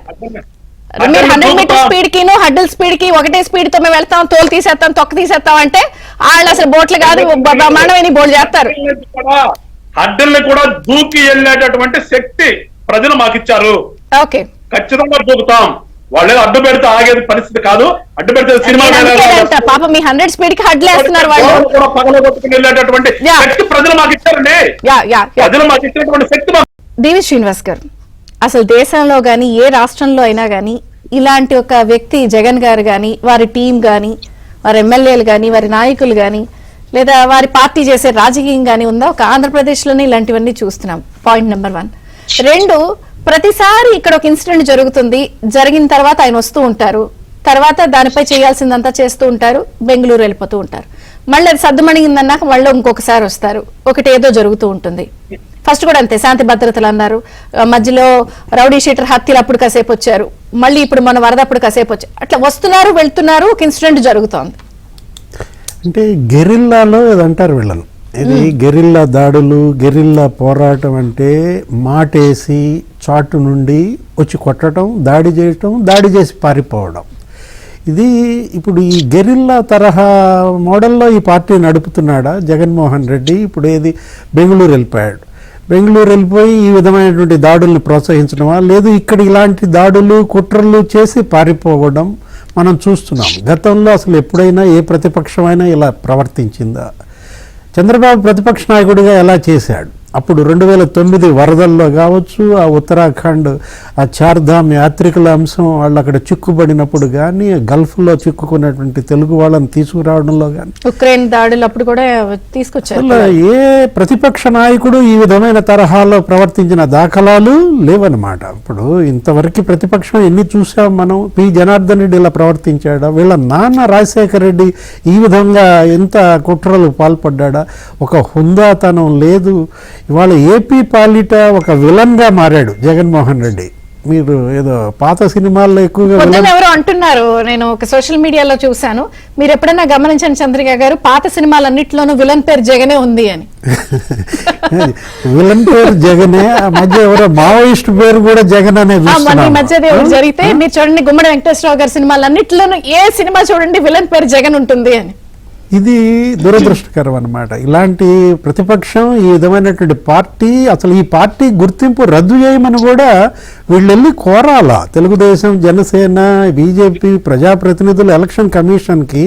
S1: మీరు 100 మీటర్ స్పీడ్ కి హడ్డిల్ స్పీడ్ కి ఒకటే స్పీడ్ తో మేము వెళ్తాం, తోలు తీసేస్తాం, తొక్క తీసేస్తాం అంటే వాళ్ళు అసలు బోట్లు కాదు బ్రహ్మాండమైన బోర్డు చేస్తారు.
S4: హడ్డిల్ని కూడా దూకి వెళ్ళేటటువంటి శక్తి ప్రజలు మాకు ఇచ్చారు.
S1: ఓకే,
S4: ఖచ్చితంగా దూకుతాం. వాళ్ళేదో అడ్డు పెడితే ఆగేది పరిస్థితి కాదు. అడ్డు పెడితే సినిమా
S1: పాప మీ 100 స్పీడ్ కి హడ్లు వేస్తున్నారు వాళ్ళు.
S4: పగలగొట్టుకుని వెళ్ళేటటువంటి శక్తి ప్రజలు మాకు ఇచ్చారండి. ప్రజలు మాకు ఇచ్చినటువంటి శక్తి.
S1: డివి శ్రీనివాస్ గారు, అసలు దేశంలో గాని ఏ రాష్ట్రంలో అయినా గానీ ఇలాంటి ఒక వ్యక్తి జగన్ గారు గాని వారి టీం గాని వారి ఎమ్మెల్యేలు కానీ వారి నాయకులు కానీ లేదా వారి పార్టీ చేసే రాజకీయం కానీ ఉందా? ఒక ఆంధ్రప్రదేశ్లోనే ఇలాంటివన్నీ చూస్తున్నాం. Point number 1. 2, ప్రతిసారి ఇక్కడ ఒక ఇన్సిడెంట్ జరుగుతుంది, జరిగిన తర్వాత ఆయన వస్తూ ఉంటారు, తర్వాత దానిపై చేయాల్సిందంతా చేస్తూ ఉంటారు, బెంగళూరు వెళ్ళిపోతూ ఉంటారు, మళ్ళీ అది సద్దుమణిగిందన్నాక మళ్ళీ ఇంకొకసారి వస్తారు, ఒకటి ఏదో జరుగుతూ ఉంటుంది. ఫస్ట్ కూడా అంతే, శాంతి భద్రతలు అన్నారు, మధ్యలో రౌడీ షీటర్ హత్యలు అప్పుడు కాసేపు వచ్చారు, మళ్ళీ ఇప్పుడు మన వరద అప్పుడు కాసేపు వచ్చారు, అట్లా వస్తున్నారు వెళ్తున్నారు, ఒక ఇన్సిడెంట్ జరుగుతోంది.
S2: అంటే గెరిల్లాలో ఏదంటారు వీళ్ళను, ఇది గెరిల్లా దాడులు, గెరిల్లా పోరాటం అంటే మాటేసి చాటు నుండి వచ్చి కొట్టడం, దాడి చేయటం, దాడి చేసి పారిపోవడం. ఇది ఇప్పుడు ఈ గెరిల్లా తరహా మోడల్లో ఈ పార్టీ నడుపుతున్నాడా జగన్మోహన్ రెడ్డి? ఇప్పుడు ఏది బెంగళూరు వెళ్ళిపోయాడు, బెంగళూరు వెళ్ళిపోయి ఈ విధమైనటువంటి దాడుల్ని ప్రోత్సహించడమా, లేదు ఇక్కడ ఇలాంటి దాడులు కుట్రలు చేసి పారిపోవడం మనం చూస్తున్నాం. గతంలో అసలు ఎప్పుడైనా ఏ ప్రతిపక్షమైనా ఇలా ప్రవర్తించిందా? చంద్రబాబు ప్రతిపక్ష నాయకుడిగా ఎలా చేశాడు? అప్పుడు 2009 వరదల్లో కావచ్చు, ఆ ఉత్తరాఖండ్ ఆ చార్ధామ్ యాత్రికుల అంశం వాళ్ళు అక్కడ చిక్కుబడినప్పుడు కానీ, గల్ఫ్లో చిక్కుకున్నటువంటి తెలుగు వాళ్ళని తీసుకురావడంలో కానీ,
S1: ఉక్రెయిన్ దాడులు అప్పుడు కూడా తీసుకొచ్చారు.
S2: ఏ ప్రతిపక్ష నాయకుడు ఈ విధమైన తరహాలో ప్రవర్తించిన దాఖలాలు లేవన్నమాట. ఇప్పుడు ఇంతవరకు ప్రతిపక్షం ఎన్ని చూసాం మనం? పి జనార్దన్ రెడ్డి ఇలా ప్రవర్తించాడా? వీళ్ళ నాన్న రాజశేఖర రెడ్డి ఈ విధంగా ఎంత కుట్రలు పాల్పడ్డా? ఒక హుందాతనం లేదు. ఇవాళ ఏపీ పాలిట ఒక విలన్గా మారాడు జగన్మోహన్ రెడ్డి. మీరు ఏదో పాత సినిమాల్లో ఎక్కువగా
S1: ఎవరో అంటున్నారు, నేను ఒక సోషల్ మీడియాలో చూశాను, మీరు ఎప్పుడైనా గమనించండి చంద్రిక గారు, పాత సినిమాలన్నింటిలోనూ విలన్ పేరు జగనే ఉంది అని.
S2: విలన్ పేరు జగనే, ఆ మధ్య ఎవరో మావోయిస్ట్ పేరు కూడా జగన్ అనే
S1: ఈ మధ్య జరిగితే మీరు చూడండి, గుమ్మడి వెంకటేశ్వరరావు గారి సినిమాలన్నింటిలోనూ ఏ సినిమా చూడండి విలన్ పేరు జగన్ ఉంటుంది అని.
S2: ఇది దురదృష్టకరం అన్నమాట. ఇలాంటి ప్రతిపక్షం, ఈ విధమైనటువంటి పార్టీ, అసలు ఈ పార్టీ గుర్తింపు రద్దు చేయమని కూడా వీళ్ళు వెళ్ళి కోరాలా? తెలుగుదేశం, జనసేన, బీజేపీ ప్రజాప్రతినిధులు ఎలక్షన్ కమిషన్కి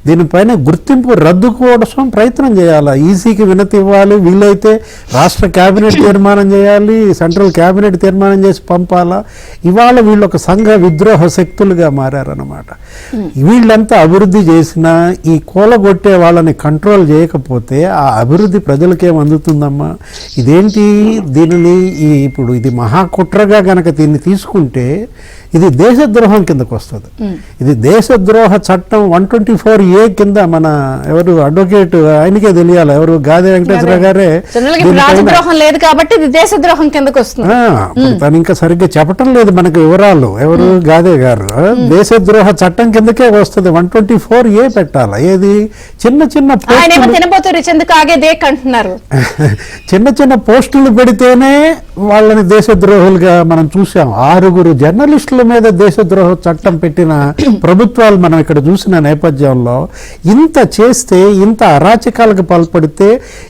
S2: దీనిపైన గుర్తింపు రద్దు కోసం ప్రయత్నం చేయాలా? ఈసీకి వినతి ఇవ్వాలి, వీలైతే రాష్ట్ర కేబినెట్ తీర్మానం చేయాలి, సెంట్రల్ కేబినెట్ తీర్మానం చేసి పంపాలా? ఇవాళ వీళ్ళు ఒక సంఘ విద్రోహ శక్తులుగా మారారన్నమాట. వీళ్ళంతా అభివృద్ధి చేసినా ఈ కూలగొట్టే వాళ్ళని కంట్రోల్ చేయకపోతే ఆ అభివృద్ధి ప్రజలకేం అందుతుందమ్మా? ఇదేంటి? దీనిని ఇప్పుడు ఇది మహాకుట్రగా గనక దీన్ని తీసుకుంటే ఇది దేశద్రోహం కిందకు వస్తుంది. ఇది దేశద్రోహ చట్టం 124A కింద మన ఎవరు అడ్వకేట్ ఆయనకే తెలియాలి, ఎవరు గాదే వెంకటేశ్వర గారే,
S1: రాజద్రోహం లేదు కాబట్టి ఇది దేశద్రోహం కిందకు వస్తుంది.
S2: తను ఇంకా సరిగ్గా చెప్పటం లేదు మనకు వివరాలు, ఎవరు గాదే గారు. దేశద్రోహ చట్టం కిందకే వస్తుంది, 124A పెట్టాలి. ఏది చిన్న చిన్న చిన్న చిన్న పోస్టులు పెడితేనే వాళ్ళని దేశద్రోహులుగా మనం చూసాం. 6 జర్నలిస్టుల మీద దేశద్రోహ చట్టం పెట్టిన ప్రభుత్వాలు మనం ఇక్కడ చూసిన నేపథ్యంలో ఇంత చేస్తే, ఇంత అరాచకాలకు పాల్పడితే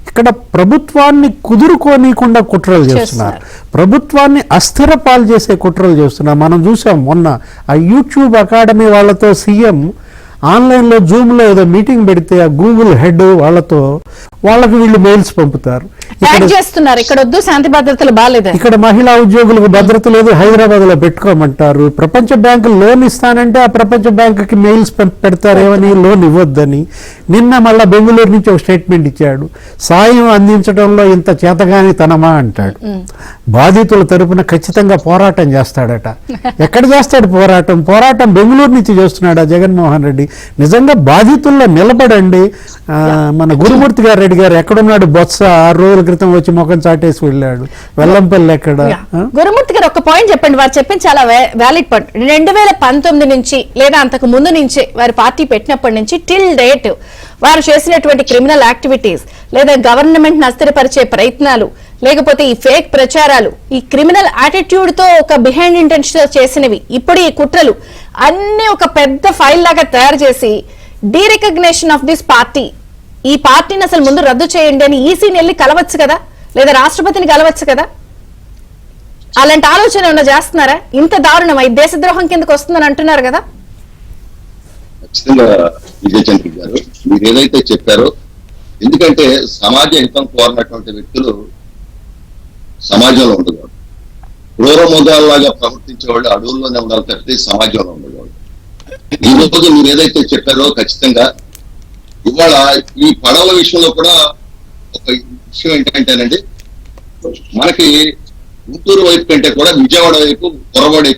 S2: ఇక్కడ ప్రభుత్వాన్ని కుదురుకోనీయకుండా కుట్రలు చేస్తున్నారు, ప్రభుత్వాన్ని అస్థిరపాలు చేసే కుట్రలు చేస్తున్నారు. మనం చూసాం మొన్న ఆ యూట్యూబ్ అకాడమీ వాళ్ళతో సీఎం ఆన్లైన్లో జూమ్లో ఏదో మీటింగ్ పెడితే ఆ గూగుల్ హెడ్ వాళ్ళకి వీళ్ళు మెయిల్స్ పంపుతారు,
S1: ఇక్కడ వద్దు, శాంతి భద్రతలు బాగాలేదు,
S2: ఇక్కడ మహిళా ఉద్యోగులకు భద్రత లేదు, హైదరాబాద్ లో పెట్టుకోమంటారు. ప్రపంచ బ్యాంకు లోన్ ఇస్తానంటే ఆ ప్రపంచ బ్యాంకుకి మెయిల్స్ పెడతారేమని లోన్ ఇవ్వద్దని. నిన్న మళ్ళా బెంగళూరు నుంచి ఒక స్టేట్మెంట్ ఇచ్చాడు, సాయం అందించడంలో ఇంత చేతగాని తనమా అంటాడు. బాధితుల తరపున ఖచ్చితంగా పోరాటం చేస్తాడట. ఎక్కడ చేస్తాడు పోరాటం బెంగళూరు నుంచి చేస్తున్నాడు జగన్మోహన్ రెడ్డి. నిజంగా బాధితుల్లో నిలబడండి. మన గురుమూర్తి రెడ్డి గారు ఎక్కడున్నాడు? బొత్స 6 రోజుల క్రితం వచ్చి ముఖం చాటేసి వెళ్ళాడు. వెల్లంపల్లి ఎక్కడ?
S1: గురుమూర్తి గారు ఒక పాయింట్ చెప్పండి, వారు చెప్పింది చాలా వ్యాలిడ్ పాయింట్. 2019 నుంచి లేదా అంతకు ముందు నుంచే వారి పార్టీ పెట్టినప్పటి నుంచి టిల్ డేట్ వారు చేసినటువంటి క్రిమినల్ యాక్టివిటీస్, లేదా గవర్నమెంట్ అస్థిరపరిచే ప్రయత్నాలు, లేకపోతే ఈ ఫేక్ ప్రచారాలు, ఈ క్రిమినల్ యాటిట్యూడ్ తో ఒక బిహైండ్ ఇంటెన్షన్ చేసినవి, ఇప్పుడు ఈ కుట్రలు అన్ని ఒక పెద్ద ఫైల్ లాగా తయారు చేసి డీరికగ్నేషన్ ఆఫ్ దిస్ పార్టీ, ఈ పార్టీని అసలు ముందు రద్దు చేయండి అని ఈసీని వెళ్ళి కలవచ్చు కదా, లేదా రాష్ట్రపతిని కలవచ్చు కదా. అలాంటి ఆలోచన ఏమన్నా చేస్తున్నారా? ఇంత దారుణం ఈ దేశద్రోహం కిందకు వస్తుందని అంటున్నారు కదా.
S3: ఖచ్చితంగా విజయచంద్ర గారు మీరు ఏదైతే చెప్పారో, ఎందుకంటే సమాజ హితం కోరినటువంటి వ్యక్తులు సమాజంలో ఉండేవాడు, క్రూర మృగాల్లాగా ప్రవర్తించేవాళ్ళు అడవుల్లోనే ఉండాలి తప్పితే సమాజంలో ఉండేవాళ్ళు. ఈ రోజు మీరు ఏదైతే చెప్పారో ఖచ్చితంగా ఇవాళ ఈ పడవల విషయంలో కూడా ఒక విషయం ఏంటంటేనండి, మనకి గుంటూరు వైపు కంటే కూడా విజయవాడ వైపు పొరబడి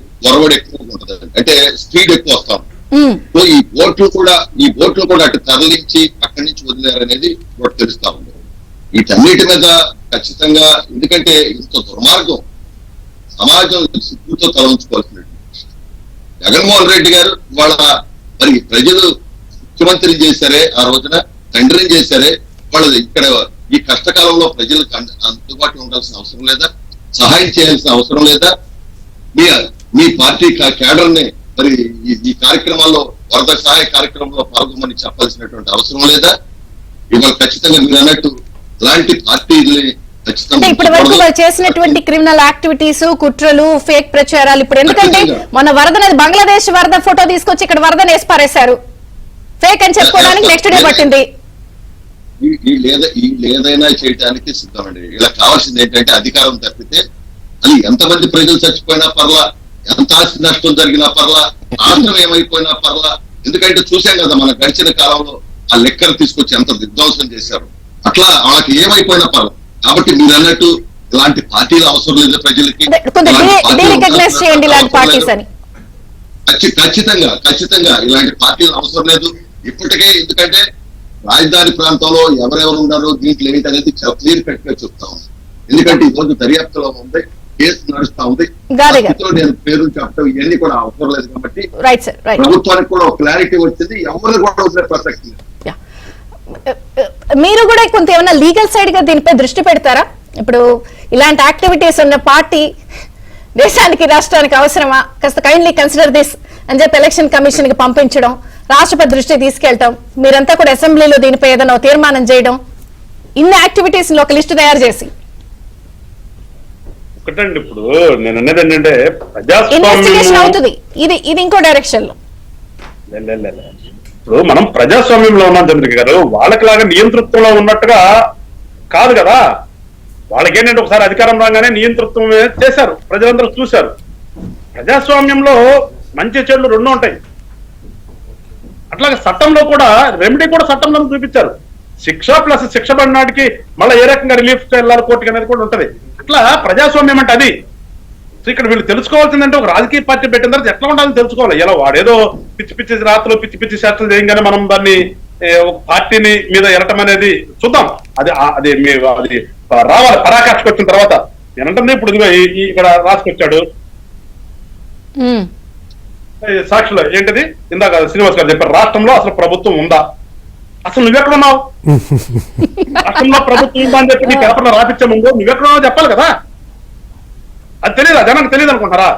S3: ఎక్కువ ఉంటుంది, అంటే స్పీడ్ ఎక్కువ వస్తాం. సో ఈ బోట్లు కూడా అటు తరలించి అక్కడి నుంచి వదిలేరనేది కూడా తెలుస్తా ఉంది. వీటన్నిటి మీద ఖచ్చితంగా, ఎందుకంటే ఇంత దుర్మార్గం సమాజం సిగ్గుతో తలంచుకోవాల్సినటువంటి జగన్మోహన్ రెడ్డి గారు వాళ్ళ మరి ప్రజలు ముఖ్యమంత్రిని చేశారే, ఆ రోజున తండ్రిని చేశారే, వాళ్ళది ఇక్కడ ఈ కష్టకాలంలో ప్రజలకు అందుబాటులో ఉండాల్సిన అవసరం లేదా? సహాయం చేయాల్సిన అవసరం లేదా? మీ పార్టీ కేడర్ ని మరి ఈ కార్యక్రమాల్లో వరద సహాయ కార్యక్రమంలో పాల్గొమని చెప్పాల్సినటువంటి అవసరం లేదా? ఇవాళ ఖచ్చితంగా మీరు అన్నట్టు ఇలాంటి పార్టీల్ని ఖచ్చితంగా
S1: ఇప్పటి వరకు వాళ్ళు చేసినటువంటి క్రిమినల్ యాక్టివిటీస్, కుట్రలు, ఫేక్ ప్రచారాలు, ఇప్పుడు ఎందుకంటే మన వరదనేది బంగ్లాదేశ్ వరద ఫోటో తీసుకొచ్చి ఇక్కడ వరదని వేసి పారేశారు, ఫేక్ అని చెప్పుకోవడానికి నెక్స్ట్ డే పట్టింది.
S3: వీళ్ళు ఏదైనా చేయడానికి సిద్ధమండి. ఇలా కావాల్సింది ఏంటంటే అధికారం తప్పితే అది ఎంతమంది ప్రజలు చచ్చిపోయినా పర్లా, ఎంత ఆస్తి నష్టం జరిగినా పర్లా, ఆంధ్రం ఏమైపోయినా పర్లా. ఎందుకంటే చూసాం కదా మన గడిచిన కాలంలో ఆ లెక్కలు తీసుకొచ్చి ఎంత విధ్వంసం చేశారు. అట్లా వాళ్ళకి ఏమైపోయినా పర్లా. కాబట్టి మీరు అన్నట్టు ఇలాంటి పార్టీలు అవసరం లేదు ప్రజలకి. ఖచ్చితంగా ఇలాంటి పార్టీలు అవసరం లేదు ఇప్పటికే. ఎందుకంటే రాజధాని ప్రాంతంలో ఎవరెవరు ఉన్నారో దీంట్లో ఏంటి అనేది క్లియర్ కట్ గా చెప్తా ఉంది. ఎందుకంటే ఈ రోజు దర్యాప్తులో ఉంది, కేసు నడుస్తా ఉంది. నేను పేరు చెప్పడం ఇవన్నీ కూడా అవసరం లేదు కాబట్టి ప్రభుత్వానికి కూడా ఒక క్లారిటీ వచ్చింది, ఎవరు కూడా ఉండే ప్రసక్తి లేదు.
S1: మీరు కూడా కొంత ఏమైనా లీగల్ సైడ్ గా దీనిపై దృష్టి పెడతారా? ఇప్పుడు ఇలాంటి యాక్టివిటీస్ ఉన్న పార్టీ దేశానికి రాష్ట్రానికి అవసరమా, కాస్త కైండ్లీ కన్సిడర్ దిస్ అని చెప్పి ఎలక్షన్ కమిషన్ కి పంపించడం, రాష్ట్రపతి దృష్టికి తీసుకెళ్తాం, మీరంతా కూడా అసెంబ్లీలో దీనిపై ఏదైనా తీర్మానం చేయడం, ఇన్ని యాక్టివిటీస్ ఒక లిస్టు తయారు చేసి.
S4: ఒకటండి, ఇప్పుడు నేను అనేది ఏంటంటే
S1: ఇన్వెస్టిగేషన్ అవుతుంది, ఇది ఇంకో డైరెక్షన్ లో.
S4: ఇప్పుడు మనం ప్రజాస్వామ్యంలో ఉన్నాం చంద్రిక గారు, వాళ్ళకిలాగా నియంతృత్వంలో ఉన్నట్టుగా కాదు కదా. వాళ్ళకేంటంటే ఒకసారి అధికారం రాగానే నియంతృత్వం చేశారు, ప్రజలందరూ చూశారు. ప్రజాస్వామ్యంలో మంచి చెడులు రెండు ఉంటాయి. అట్లాగే చట్టంలో కూడా రెమెడీ కూడా చట్టంలో చూపించారు. శిక్ష ప్లస్ శిక్ష పడినాటికి మళ్ళీ ఏ రకంగా రిలీఫ్ వెళ్ళాలి కోర్టుకి అనేది కూడా ఉంటది. అట్లా ప్రజాస్వామ్యం అంటే అది. సో ఇక్కడ వీళ్ళు తెలుసుకోవాల్సిందంటే ఒక రాజకీయ పార్టీ పెట్టిన తర్వాత ఎట్లా ఉండాలని తెలుసుకోవాలి. ఇలా వాడేదో పిచ్చి పిచ్చి రాత్రులు పిచ్చి పిచ్చి శాస్త్రం చేయగానే మనం దాన్ని ఒక పార్టీని మీద ఎరటం అనేది చూద్దాం. అది రావాలి పరాకాష్కి వచ్చిన తర్వాత. నేనంటే ఇప్పుడు ఇక్కడ రాసుకొచ్చాడు సాక్షులు ఏంటిది, ఇందాక శ్రీనివాస్ గారు చెప్పారు, రాష్ట్రంలో అసలు ప్రభుత్వం ఉందా? అసలు నువ్వెక్కడున్నావు? రాష్ట్రంలో ప్రభుత్వం ఉందా అని చెప్పి నీ పేపర్లో రాపించే ముందు నువ్వెక్కడున్నావు చెప్పాలి కదా. అది తెలియదా? జనానికి తెలియదు అనుకుంటారా?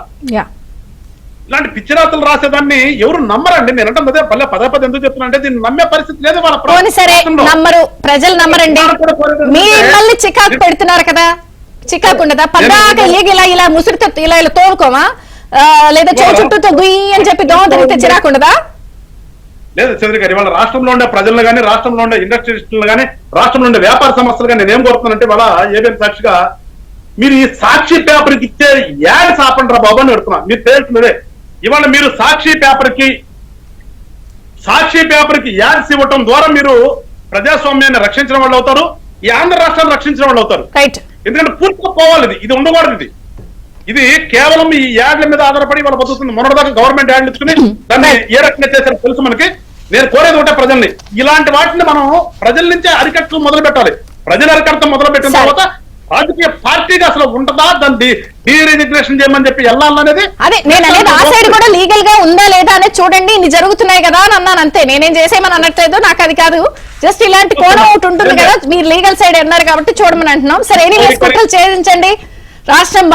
S4: ఇలాంటి పిచ్చిరాతలు రాసేదాన్ని ఎవరు నమ్మరండి. నేనంటే అదే పదే ఎందుకు చెప్తున్నా అంటే దీన్ని నమ్మే పరిస్థితి లేదు వాళ్ళ
S1: ప్రజలు నమ్మరండి. మళ్ళీ చికాకు పెడుతున్నారు కదా, చికాకు ఉండదా? పద్దాక ఇలా ముసురుతో ఇలా తోలుకోమా, లేదా చుట్టూతో గుయ్యి అని చెప్పి దోమ తిరిగితే చిరాకు ఉండదా?
S4: లేదు చంద్ర గారు, ఇవాళ రాష్ట్రంలో ఉండే ప్రజలను కానీ, రాష్ట్రంలో ఉండే ఇండస్ట్రియలిస్టులను కానీ, రాష్ట్రంలో ఉండే వ్యాపార సంస్థలు కానీ నేనేం కోరుతున్నానంటే వాళ్ళ ఏబిఎన్ సాక్షిగా మీరు ఈ సాక్షి పేపర్కి ఇచ్చే యాడ్స్ ఆపండి రా బాబు అని పెడుతున్నా. మీరు తెలుసుకున్నదే ఇవాళ మీరు సాక్షి పేపర్కి యాడ్స్ ఇవ్వటం ద్వారా మీరు ప్రజాస్వామ్యాన్ని రక్షించడం వాళ్ళు అవుతారు, ఈ ఆంధ్ర రాష్ట్రాన్ని రక్షించడం వాళ్ళు అవుతారు. ఎందుకంటే పూర్తిగా పోవాలి, ఇది ఉండకూడదు. ఇది కేవలం ఈ యాడ్ల మీద ఆధారపడి వాళ్ళు బతుకుతుంది. మొన్నటిదాకా గవర్నమెంట్ యాడ్లు ఇచ్చుకుని దాన్ని ఏ రకంగా చేశారో తెలుసు మనకి. నేను కోరేది ఒకటే ప్రజల్ని, ఇలాంటి వాటిని మనం ప్రజల నుంచే అరికట్టు మొదలు పెట్టాలి. ప్రజల అరికట్టం మొదలు పెట్టిన తర్వాత రాజకీయ పార్టీగా అసలు ఉంటుందా, దాన్ని డీరిజిగ్నేషన్ చేయమని చెప్పి వెళ్ళాలనేది.
S1: అదే నేను అనేది ఆ సైడ్ కూడా లీగల్ గా ఉందా లేదా అనేది చూడండి, ఇన్ని జరుగుతున్నాయి కదా అని అన్నాను అంతే. నేనేం చేసేమని అనట్లేదు, నాకు అది కాదు. జస్ట్ ఇలాంటి కోణం ఒకటి ఉంటుంది కదా, మీరు లీగల్ సైడ్ అన్నారు కాబట్టి చూడమని అంటున్నాం. సరే, ఎనీ కుట్రలు చేయించండి, రాష్ట్రం